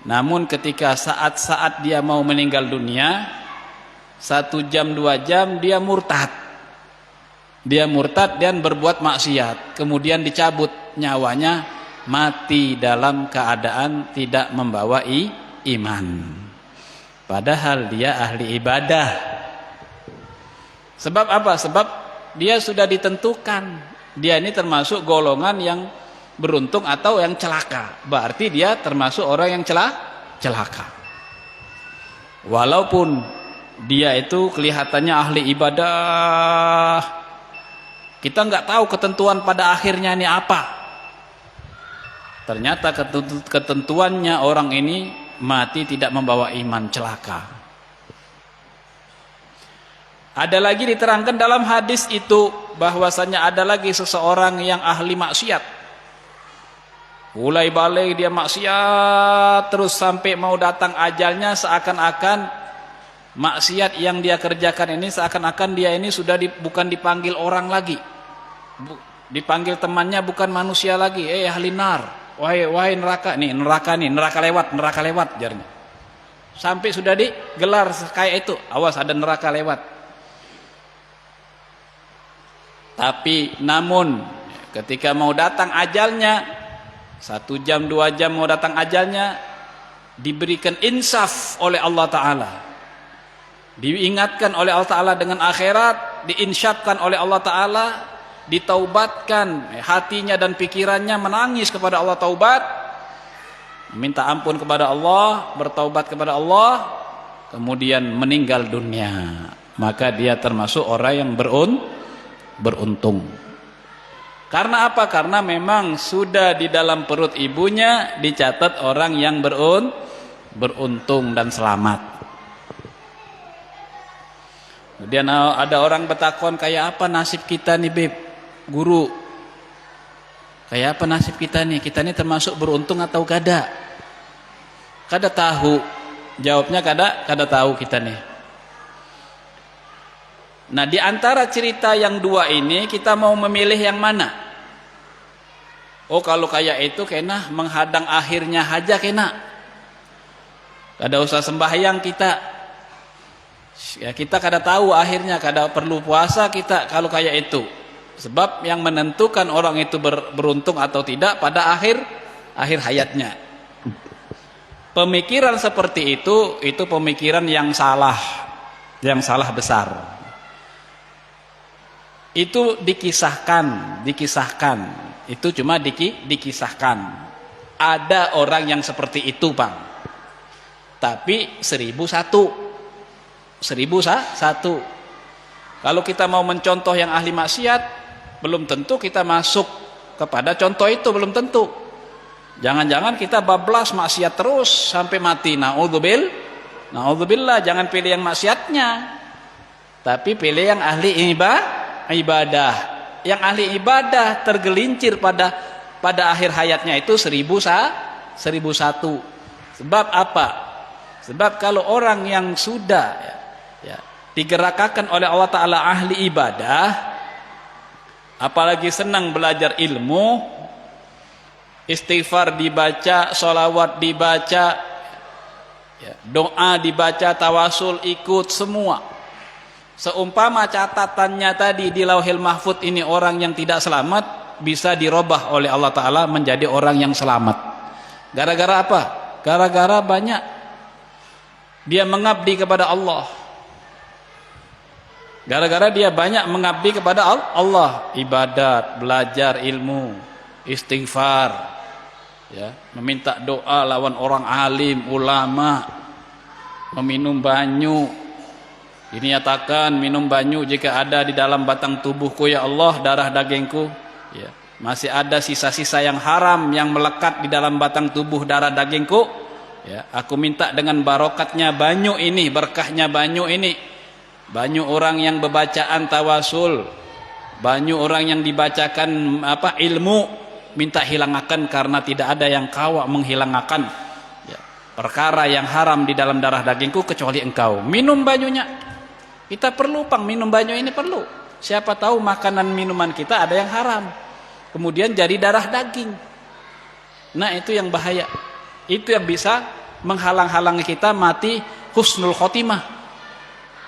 Namun ketika saat-saat dia mau meninggal dunia, 1 jam 2 jam dia murtad dan berbuat maksiat, kemudian dicabut nyawanya, mati dalam keadaan tidak membawa iman, padahal dia ahli ibadah. Sebab apa? Sebab dia sudah ditentukan dia ini termasuk golongan yang beruntung atau yang celaka, berarti dia termasuk orang yang celaka. Walaupun dia itu kelihatannya ahli ibadah, kita nggak tahu ketentuan pada akhirnya ini apa. Ternyata ketentuannya orang ini mati tidak membawa iman, celaka. Ada lagi diterangkan dalam hadis itu bahwasanya ada lagi seseorang yang ahli maksiat, mulai balik dia maksiat terus sampai mau datang ajalnya, seakan-akan maksiat yang dia kerjakan ini seakan-akan dia ini sudah bukan dipanggil orang lagi, dipanggil temannya bukan manusia lagi. Ahli nar, wahai neraka nih, neraka lewat jarnya. Sampai sudah digelar kayak itu, awas ada neraka lewat. Tapi namun ketika mau datang ajalnya, 1 jam 2 jam mau datang ajalnya, diberikan insaf oleh Allah Ta'ala, diingatkan oleh Allah Ta'ala dengan akhirat, diinsyafkan oleh Allah Ta'ala, ditaubatkan hatinya dan pikirannya, menangis kepada Allah, taubat, minta ampun kepada Allah, bertaubat kepada Allah, kemudian meninggal dunia. Maka dia termasuk orang yang beruntung. Karena apa? Karena memang sudah di dalam perut ibunya dicatat orang yang beruntung dan selamat. Kemudian ada orang bertakon, kayak apa nasib kita nih Beb, guru? Kayak apa nasib kita nih? Kita ini termasuk beruntung atau kada? Kada tahu. Jawabnya kada tahu kita nih. Nah, di antara cerita yang dua ini kita mau memilih yang mana? Oh, kalau kayak itu kena menghadang akhirnya aja kena. Kada usah sembahyang kita. Ya, kita kada tahu akhirnya, kada perlu puasa kita kalau kayak itu. Sebab yang menentukan orang itu beruntung atau tidak pada akhir hayatnya. Pemikiran seperti itu pemikiran yang salah besar. Itu dikisahkan, itu cuma dikisahkan. Ada orang yang seperti itu, Bang. Tapi 1001. Kalau kita mau mencontoh yang ahli maksiat, belum tentu kita masuk kepada contoh itu, belum tentu. Jangan-jangan kita bablas maksiat terus sampai mati. Na'udzubillah, jangan pilih yang maksiatnya, tapi pilih yang ahli ibadah. Yang ahli ibadah tergelincir pada akhir hayatnya itu 1001. Sebab apa? Sebab kalau orang yang sudah digerakkan oleh Allah Ta'ala ahli ibadah, apalagi senang belajar ilmu, istighfar dibaca, sholawat dibaca, doa dibaca, tawasul ikut semua. Seumpama catatannya tadi di Lauhil Mahfuz ini orang yang tidak selamat, bisa dirubah oleh Allah Ta'ala menjadi orang yang selamat. Gara-gara apa? Gara-gara banyak dia mengabdi kepada Allah. Gara-gara dia banyak mengabdi kepada Allah, ibadat, belajar ilmu, istighfar, meminta doa lawan orang alim, ulama, meminum banyu. Dinyatakan minum banyu jika ada di dalam batang tubuhku ya Allah, darah dagingku, masih ada sisa-sisa yang haram yang melekat di dalam batang tubuh darah dagingku, aku minta dengan barokatnya banyu ini, berkahnya banyu ini, banyu orang yang bebacaan tawasul, banyu orang yang dibacakan ilmu, minta hilangakan karena tidak ada yang kawak menghilangakan perkara yang haram di dalam darah dagingku kecuali engkau. Minum banyunya. Kita perlu minum banyu ini perlu. Siapa tahu makanan minuman kita ada yang haram, kemudian jadi darah daging. Nah, itu yang bahaya. Itu yang bisa menghalang-halangi kita mati husnul khotimah.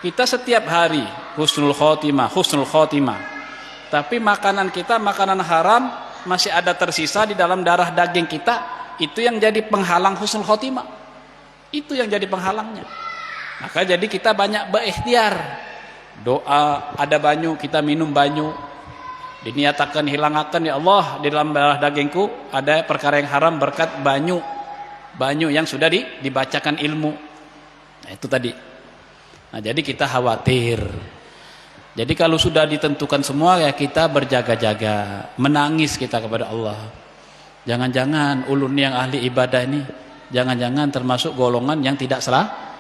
Kita setiap hari husnul khotimah. Tapi makanan kita makanan haram masih ada tersisa di dalam darah daging kita, itu yang jadi penghalang husnul khotimah. Itu yang jadi penghalangnya. Maka jadi kita banyak berikhtiar. Doa, ada banyu, kita minum banyu. Diniatakan hilangakan ya Allah, di dalam darah dagingku ada perkara yang haram berkat banyu. Banyu yang sudah dibacakan ilmu. Nah, itu tadi. Nah, jadi kita khawatir. Jadi kalau sudah ditentukan semua, ya kita berjaga-jaga, menangis kita kepada Allah. Jangan-jangan ulun yang ahli ibadah ini, jangan-jangan termasuk golongan yang tidak selamat.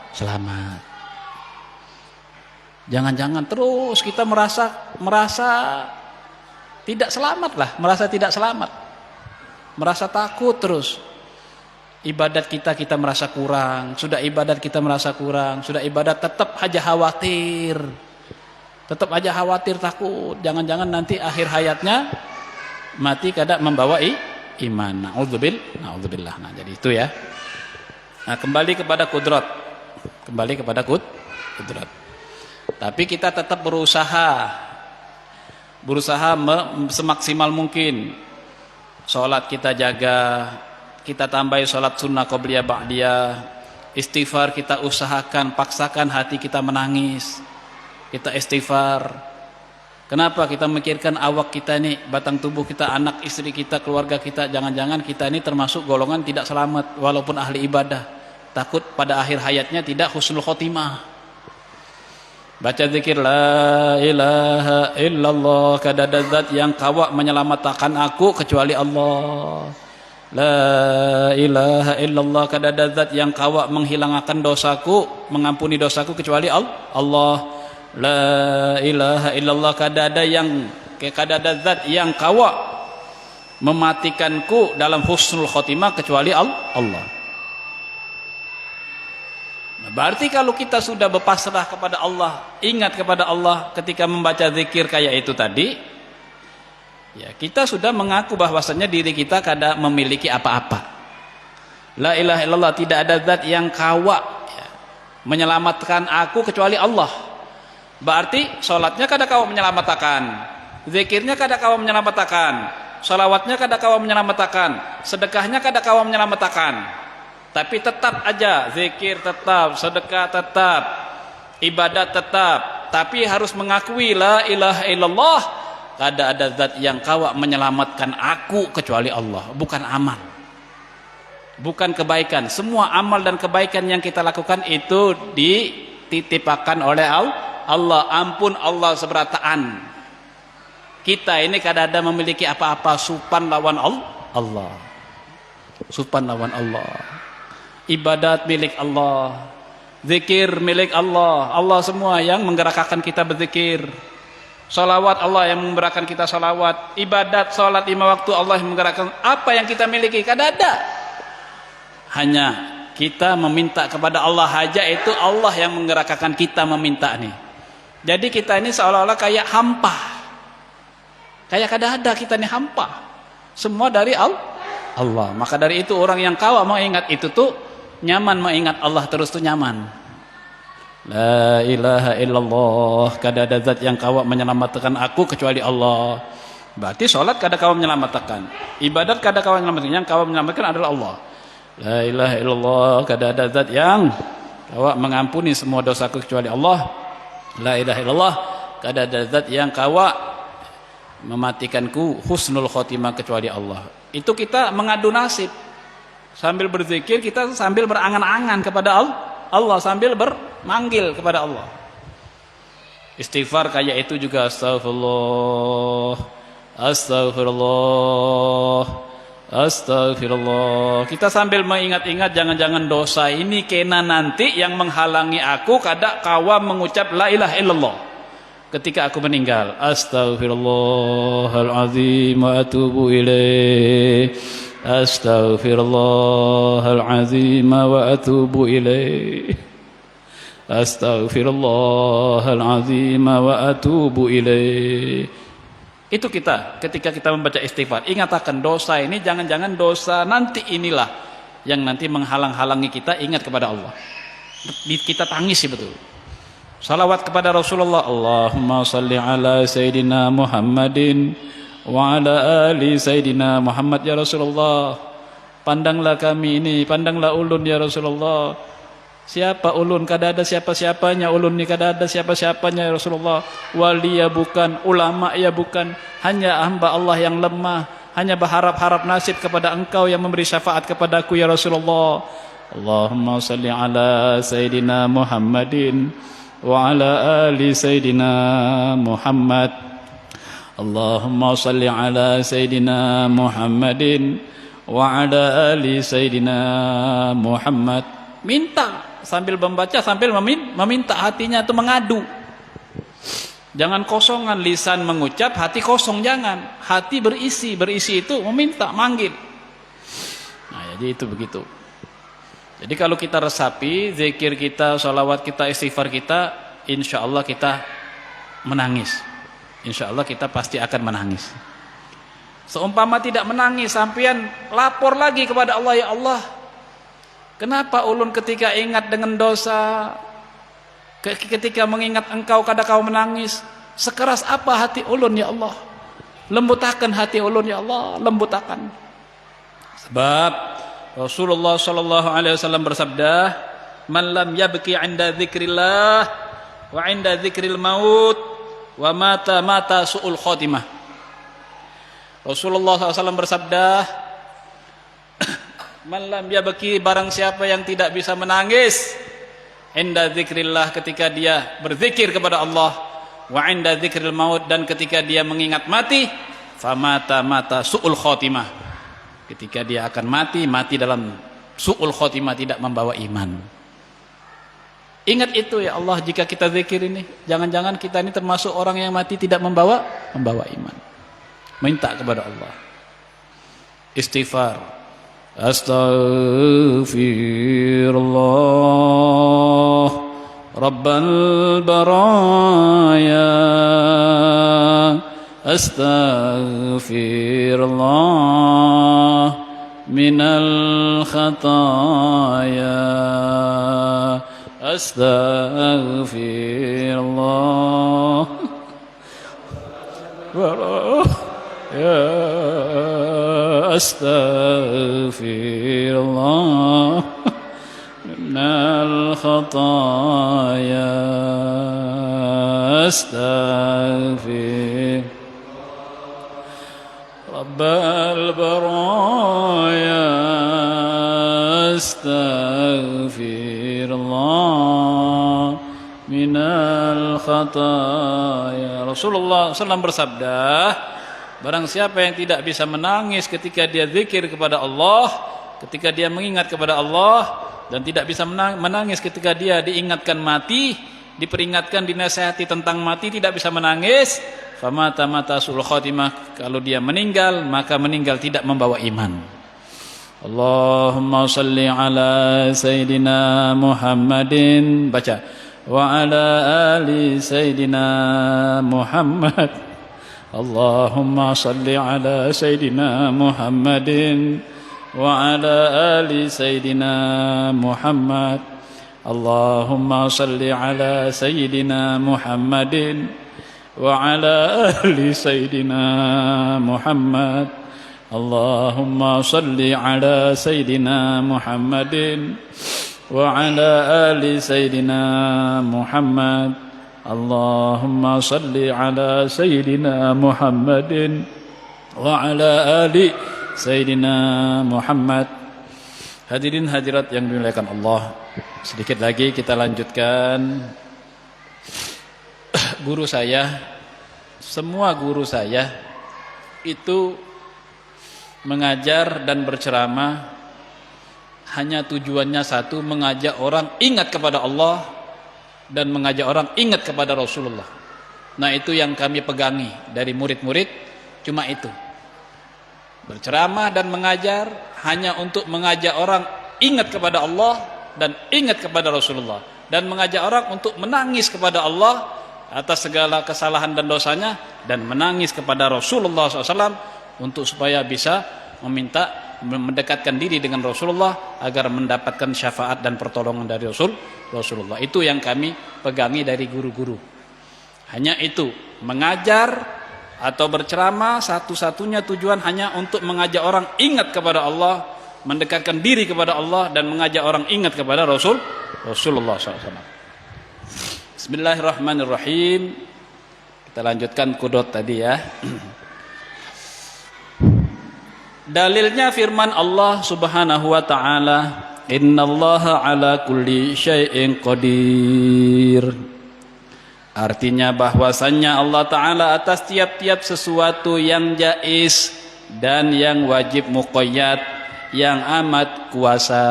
Jangan-jangan terus kita merasa tidak selamat lah, merasa tidak selamat, merasa takut terus. Ibadat kita merasa kurang, sudah ibadat kita merasa kurang, sudah ibadat tetap aja khawatir, takut, jangan-jangan nanti akhir hayatnya mati kada membawa iman. Na'udzubillah. Nah, jadi itu ya. Nah, kembali kepada kudrat. Tapi kita tetap berusaha semaksimal mungkin. Sholat kita jaga, kita tambahi sholat sunnah qobliyah ba'diyah, istighfar kita usahakan, paksakan hati kita menangis, kita istighfar. Kenapa? Kita memikirkan awak kita ini, batang tubuh kita, anak istri kita, keluarga kita, jangan-jangan kita ini termasuk golongan tidak selamat walaupun ahli ibadah, takut pada akhir hayatnya tidak husnul khotimah. Baca zikir la ilaha illallah, kada ada zat yang kawak menyelamatkan aku kecuali Allah. La ilaha illallah, kada ada zat yang kawak menghilangkan dosaku, mengampuni dosaku kecuali Allah. La ilaha illallah, kada ada zat yang kawak mematikanku dalam husnul khotimah kecuali Allah. Berarti kalau kita sudah berpasrah kepada Allah, ingat kepada Allah ketika membaca zikir kayak itu tadi, ya kita sudah mengaku bahwasannya diri kita kada memiliki apa-apa. La ilaha illallah, tidak ada zat yang kawak menyelamatkan aku kecuali Allah. Berarti sholatnya kada kau menyelamatkan, zikirnya kada kau menyelamatkan, sholawatnya kada kau menyelamatkan, sedekahnya kada kau menyelamatkan. Tapi tetap aja zikir tetap, sedekah tetap, ibadat tetap, tapi harus mengakui la ilaha illallah, kada ada zat yang kawak menyelamatkan aku kecuali Allah. Bukan amal, bukan kebaikan. Semua amal dan kebaikan yang kita lakukan itu dititipkan oleh Allah. Ampun Allah seberataan. Kita ini kada ada memiliki apa-apa. Supan lawan Allah, supan lawan Allah. Ibadat milik Allah, zikir milik Allah. Allah semua yang menggerakkan kita berzikir. Salawat Allah yang menggerakkan kita salawat. Ibadat salat 5 waktu Allah yang menggerakkan. Apa yang kita miliki? Kada ada. Hanya kita meminta kepada Allah saja, itu Allah yang menggerakkan kita meminta nih. Jadi kita ini seolah-olah kayak hampa. Kayak kada ada, kita ini hampa. Semua dari Allah. Maka dari itu orang yang kau mau ingat itu tuh nyaman, mengingat Allah terus tuh nyaman. La ilaha illallah, kada ada zat yang kau menyelamatkan aku kecuali Allah. Berarti sholat kada kau menyelamatkan, ibadat kada kau menyelamatkan, yang kau menyelamatkan adalah Allah. La ilaha illallah, kada ada zat yang kau mengampuni semua dosaku kecuali Allah. La ilaha illallah, kada ada zat yang kau mematikanku husnul khotimah kecuali Allah. Itu kita mengadu nasib. Sambil berzikir kita sambil berangan-angan kepada Allah, sambil bermanggil kepada Allah. Istighfar kayak itu juga, astagfirullah, astagfirullah, astagfirullah. Kita sambil mengingat-ingat jangan-jangan dosa ini kena nanti yang menghalangi aku kada kawa mengucap la ilaha illallah ketika aku meninggal. Astaghfirullahalazim wa atubu ilaih. Astaghfirullahalazim wa atubu ilaih. Astaghfirullahalazim wa atubu ilaih. Itu kita ketika kita membaca istighfar, ingatkan dosa ini jangan-jangan dosa nanti inilah yang nanti menghalang-halangi kita ingat kepada Allah. Kita tangisi betul. Salawat kepada Rasulullah. Allahumma salli ala Sayyidina Muhammadin wa ala ali Sayyidina Muhammad. Ya Rasulullah, pandanglah kami ini, pandanglah ulun ya Rasulullah. Siapa ulun? Kada ada siapa-siapanya. Ulun ni kada ada siapa-siapanya ya Rasulullah. Wali ya bukan, ulama ya bukan, hanya hamba Allah yang lemah, hanya berharap-harap nasib kepada engkau yang memberi syafaat kepadaku ya Rasulullah. Allahumma salli ala Sayyidina Muhammadin wa ala ali Sayyidina Muhammad. Allahumma salli ala Sayyidina Muhammadin wa ala ali Sayyidina Muhammad. Minta sambil membaca, sambil meminta, hatinya itu mengadu. Jangan kosongan lisan mengucap, hati kosong, jangan. Hati berisi itu meminta, manggil. Nah, jadi itu begitu. Jadi kalau kita resapi zikir kita, sholawat kita, istighfar kita, insya Allah kita menangis. Insya Allah kita pasti akan menangis. Seumpama tidak menangis, sampean lapor lagi kepada Allah, ya Allah, kenapa ulun ketika ingat dengan dosa, ketika mengingat engkau kada kau menangis? Sekeras apa hati ulun ya Allah? Lembutakan hati ulun ya Allah, lembutakan. Sebab Rasulullah sallallahu alaihi wasallam bersabda, "Man lam yabki 'inda dzikrillah wa 'inda dzikril maut wa mata su'ul khotimah." Rasulullah SAW bersabda, "Man lam yabki," barang siapa yang tidak bisa menangis, inda dzikrillah, ketika dia berzikir kepada Allah, wa inda dzikril maut, dan ketika dia mengingat mati, mata su'ul khotimah, ketika dia akan mati dalam su'ul khotimah, tidak membawa iman. Ingat itu ya Allah, jika kita zikir ini, jangan-jangan kita ini termasuk orang yang mati tidak membawa iman. Minta kepada Allah. Istighfar. Astaghfirullah Rabbal baraya. Astaghfirullah minal khataya. Astaghfirullah. Ya astaghfirullah minal khataya. Astaghfir Rabbal baraya. Astaghfirullah minal khataya. Rasulullah SAW bersabda, barang siapa yang tidak bisa menangis ketika dia zikir kepada Allah, ketika dia mengingat kepada Allah, dan tidak bisa menangis ketika dia diingatkan mati, diperingatkan, dinasihati tentang mati, tidak bisa menangis, famata mata sul khatimah, kalau dia meninggal, maka meninggal tidak membawa iman. Allahumma salli ala Sayyidina Muhammadin, baca, wa ala ali Sayyidina Muhammad. Allahumma salli ala Sayyidina Muhammadin wa ala ali Sayyidina Muhammad. Allahumma salli ala Sayyidina Muhammadin wa ala ali Sayyidina Muhammad. Allahumma salli ala Sayyidina Muhammadin wa ala ali Sayyidina Muhammad. Allahumma salli ala Sayyidina Muhammadin wa ala ali Sayyidina Muhammad. Hadirin hadirat yang dimuliakan Allah, sedikit lagi kita lanjutkan. Guru saya, semua guru saya itu mengajar dan berceramah hanya tujuannya satu, mengajak orang ingat kepada Allah dan mengajak orang ingat kepada Rasulullah. Nah, itu yang kami pegangi dari murid-murid, cuma itu. Berceramah dan mengajar hanya untuk mengajak orang ingat kepada Allah dan ingat kepada Rasulullah, dan mengajak orang untuk menangis kepada Allah atas segala kesalahan dan dosanya, dan menangis kepada Rasulullah SAW untuk supaya bisa mendekatkan diri dengan Rasulullah agar mendapatkan syafaat dan pertolongan dari Rasulullah. Itu yang kami pegangi dari guru-guru. Hanya itu, mengajar atau berceramah satu-satunya tujuan hanya untuk mengajak orang ingat kepada Allah, mendekatkan diri kepada Allah, dan mengajak orang ingat kepada Rasulullah SAW. Bismillahirrahmanirrahim. Kita lanjutkan kudot tadi ya. Dalilnya firman Allah Subhanahu wa taala, innallaha ala kulli syai'in qadir. Artinya bahwasannya Allah taala atas tiap-tiap sesuatu yang jaiz dan yang wajib muqayyad, yang amat kuasa.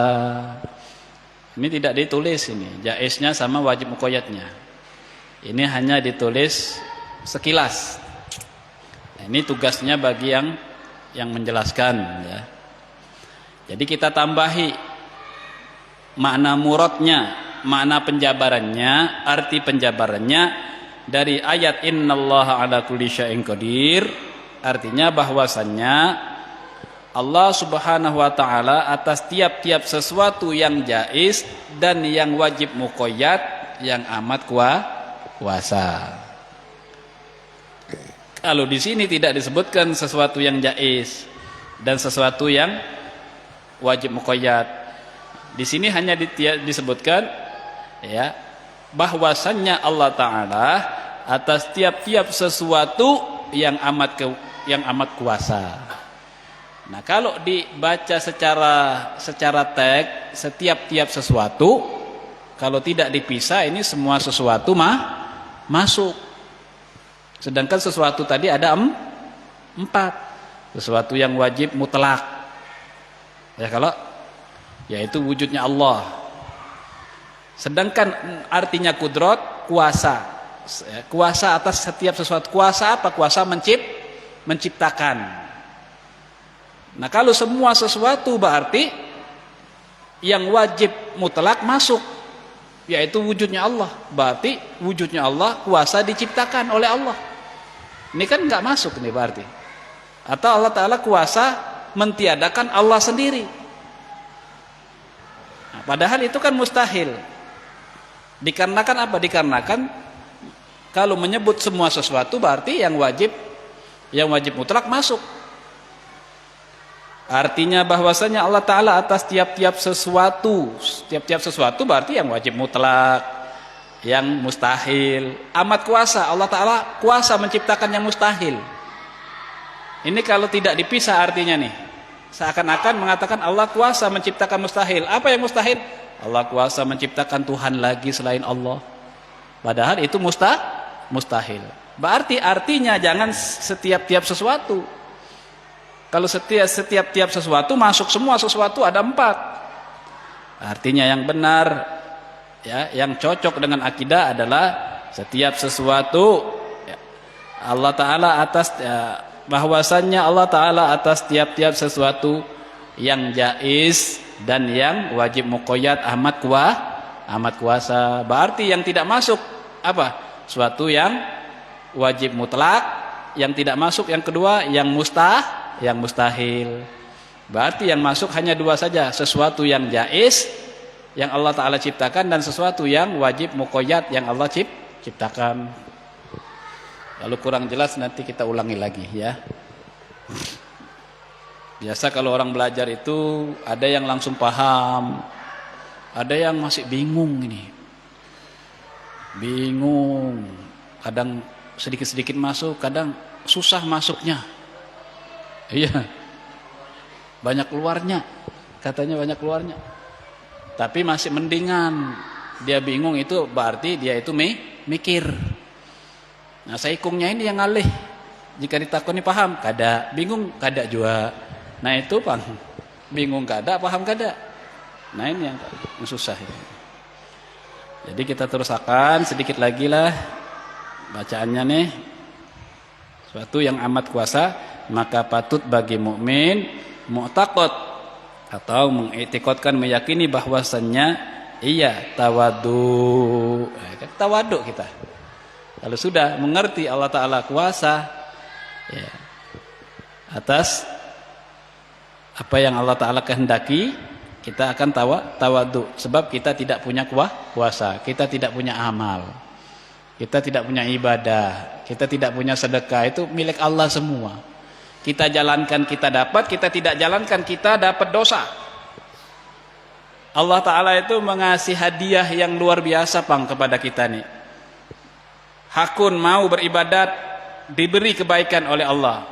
Ini tidak ditulis ini, jaiznya sama wajib muqayyadnya. Ini hanya ditulis sekilas. Nah, ini tugasnya bagi yang menjelaskan ya. Jadi kita tambahi makna muradnya, makna penjabarannya, arti penjabarannya dari ayat innallaha ala kulli syai'in qadir. Artinya bahwasannya Allah Subhanahu wa taala atas tiap-tiap sesuatu yang jaiz dan yang wajib muqayyad, yang amat kuasa. Kalau di sini tidak disebutkan sesuatu yang jaiz dan sesuatu yang wajib muqayyad. Di sini hanya disebutkan ya bahwasannya Allah taala atas tiap-tiap sesuatu yang amat kuasa. Nah, kalau dibaca secara teks, setiap-tiap sesuatu, kalau tidak dipisah, ini semua sesuatu masuk. Sedangkan sesuatu tadi ada 4. Sesuatu yang wajib mutlak. Ya, kalau yaitu wujudnya Allah. Sedangkan artinya kudrat, kuasa. Kuasa atas setiap sesuatu. Kuasa apa? Kuasa menciptakan. Nah, kalau semua sesuatu berarti yang wajib mutlak masuk, yaitu wujudnya Allah. Berarti wujudnya Allah, kuasa diciptakan oleh Allah. Ini kan nggak masuk nih berarti. Atau Allah Ta'ala kuasa mentiadakan Allah sendiri. Nah, padahal itu kan mustahil. Dikarenakan apa? Dikarenakan kalau menyebut semua sesuatu berarti yang wajib mutlak masuk. Artinya bahwasanya Allah Ta'ala atas tiap-tiap sesuatu berarti yang wajib mutlak, yang mustahil. Amat kuasa, Allah Ta'ala kuasa menciptakan yang mustahil. Ini kalau tidak dipisah artinya nih, seakan-akan mengatakan Allah kuasa menciptakan mustahil. Apa yang mustahil? Allah kuasa menciptakan Tuhan lagi selain Allah. Padahal itu mustahil. Berarti artinya jangan setiap-tiap sesuatu. Kalau setiap sesuatu masuk semua sesuatu ada 4. Artinya yang benar, ya, yang cocok dengan akidah adalah setiap sesuatu ya, Allah Ta'ala atas ya, bahwasannya Allah Ta'ala atas tiap-tiap sesuatu yang jaiz dan yang wajib muqayyad amat kuasa. Berarti yang tidak masuk apa? Suatu yang wajib mutlak, yang tidak masuk yang kedua yang mustahil. Berarti yang masuk hanya 2 saja, sesuatu yang jaiz yang Allah Ta'ala ciptakan dan sesuatu yang wajib muqayyad yang Allah ciptakan. Kalau kurang jelas nanti kita ulangi lagi ya. Biasa kalau orang belajar itu ada yang langsung paham, ada yang masih bingung ini. Bingung. Kadang sedikit-sedikit masuk, kadang susah masuknya. Iya. Banyak keluarnya. Katanya banyak keluarnya. Tapi masih mendingan. Dia bingung itu berarti dia itu mikir. Nah, saikungnya ini yang ngalih. Jika ditakoni paham, kada. Bingung, kada juga. Nah, itu Bang. Bingung kada, paham kada. Nah, ini yang susah itu. Jadi kita terus akan sedikit lagi lah bacaannya nih. Suatu yang amat kuasa, maka patut bagi mukmin mu'taqad atau mengiktikadkan, meyakini bahwasannya iya tawadu. Tawadu kita. Kalau sudah mengerti Allah Ta'ala kuasa ya, atas apa yang Allah Ta'ala kehendaki, kita akan tawadu. Sebab kita tidak punya kuasa, kita tidak punya amal, kita tidak punya ibadah, kita tidak punya sedekah. Itu milik Allah semua. Kita jalankan kita dapat, kita tidak jalankan kita dapat dosa. Allah Ta'ala itu mengasih hadiah yang luar biasa Bang kepada kita nih. Hakun mau beribadat diberi kebaikan oleh Allah,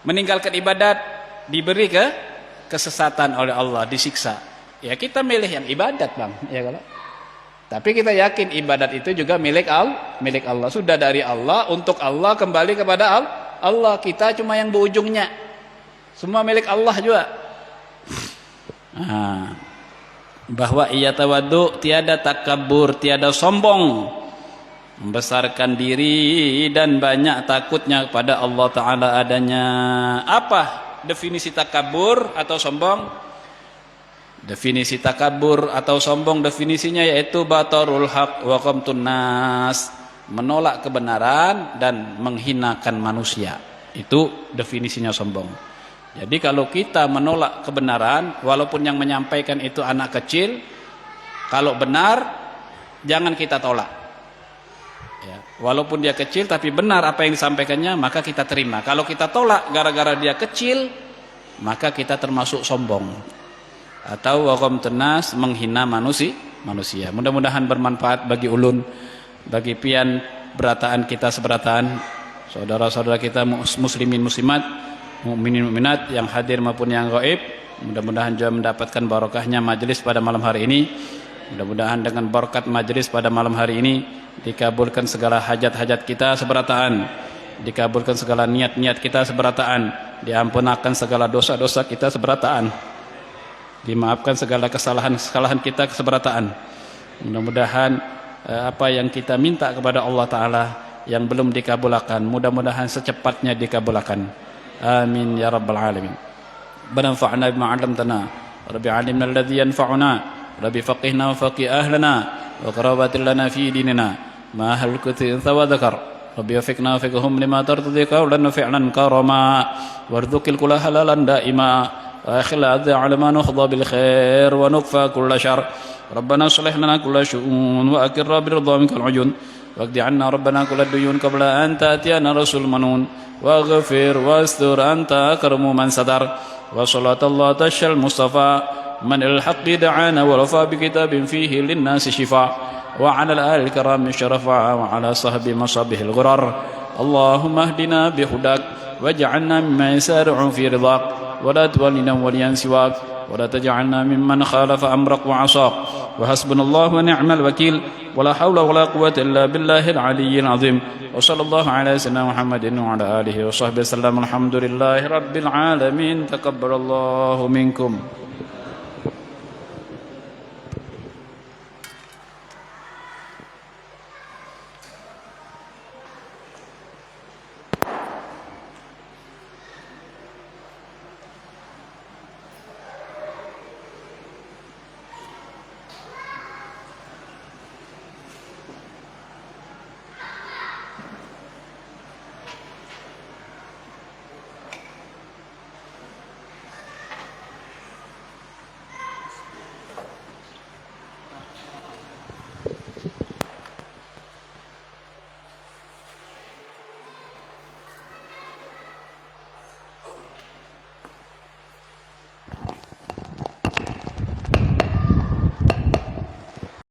meninggalkan ibadat diberi kesesatan oleh Allah, disiksa. Ya kita milih yang ibadat Bang ya kalau. Tapi kita yakin ibadat itu juga milik Allah. Sudah dari Allah, untuk Allah, kembali kepada Allah. Kita cuma yang berujungnya. Semua milik Allah juga. Nah, bahwa ia tawadu, tiada takabur, tiada sombong, membesarkan diri dan banyak takutnya kepada Allah Ta'ala adanya. Apa definisi takabur atau sombong? Definisi takabur atau sombong, definisinya yaitu batarul haq wa qamtun nas, menolak kebenaran dan menghinakan manusia. Itu definisinya sombong. Jadi kalau kita menolak kebenaran, walaupun yang menyampaikan itu anak kecil, kalau benar jangan kita tolak ya, walaupun dia kecil tapi benar apa yang disampaikannya, maka kita terima. Kalau kita tolak gara-gara dia kecil, maka kita termasuk sombong atau waqam tenas, menghina manusia. Mudah-mudahan bermanfaat bagi ulun, bagi pian berataan kita seberataan, saudara-saudara kita muslimin muslimat, mukminin mukminat yang hadir maupun yang gaib. Mudah-mudahan juga mendapatkan barokahnya majelis pada malam hari ini. Mudah-mudahan dengan berkat majelis pada malam hari ini dikabulkan segala hajat-hajat kita seberataan, dikabulkan segala niat-niat kita seberataan, diampunkan segala dosa-dosa kita seberataan, dimaafkan segala kesalahan-kesalahan kita seberataan. Mudah-mudahan apa yang kita minta kepada Allah Ta'ala yang belum dikabulkan, mudah-mudahan secepatnya dikabulkan. Amin ya rabbal alamin. Banfa'na bima 'allamtana, rabbi 'allimna alladhi yanfa'una, rabbi faqihna wa faqih ahlana wa qarabatil lana fi dinina ma hal kuthi wa dhakar, rabbi wafiqna wa fiqhum lima tartadi qawlan wa fi'lan karama warzuqil kulla halalan daima وأخل الأذى على ما نخضى بالخير ونكفى كل شر. ربنا اصلح لنا كل شؤون وأكر برضا منك العجون، واقض عنا ربنا كل الديون قبل أن تأتينا رسول منون، واغفر واستر أنت أكرم من ستر. وصلاة الله تشى المصطفى من الحق دعانا ولفى بكتاب فيه للناس شفاء، وعلى الآل الكرام الشرفاء، وعلى صحب مصابه الغرر. اللهم اهدنا بهداك واجعلنا مما يسارع في رضاك، ولا تولنا وليا سواك، ولا تجعلنا ممن خالف أمرك وعصاك. وحسبنا الله ونعم الوكيل، ولا حول ولا قوة إلا بالله العلي العظيم. وصلى الله على سيدنا محمد وعلى آله وصحبه وسلم. الحمد لله رب العالمين. تقبل الله منكم.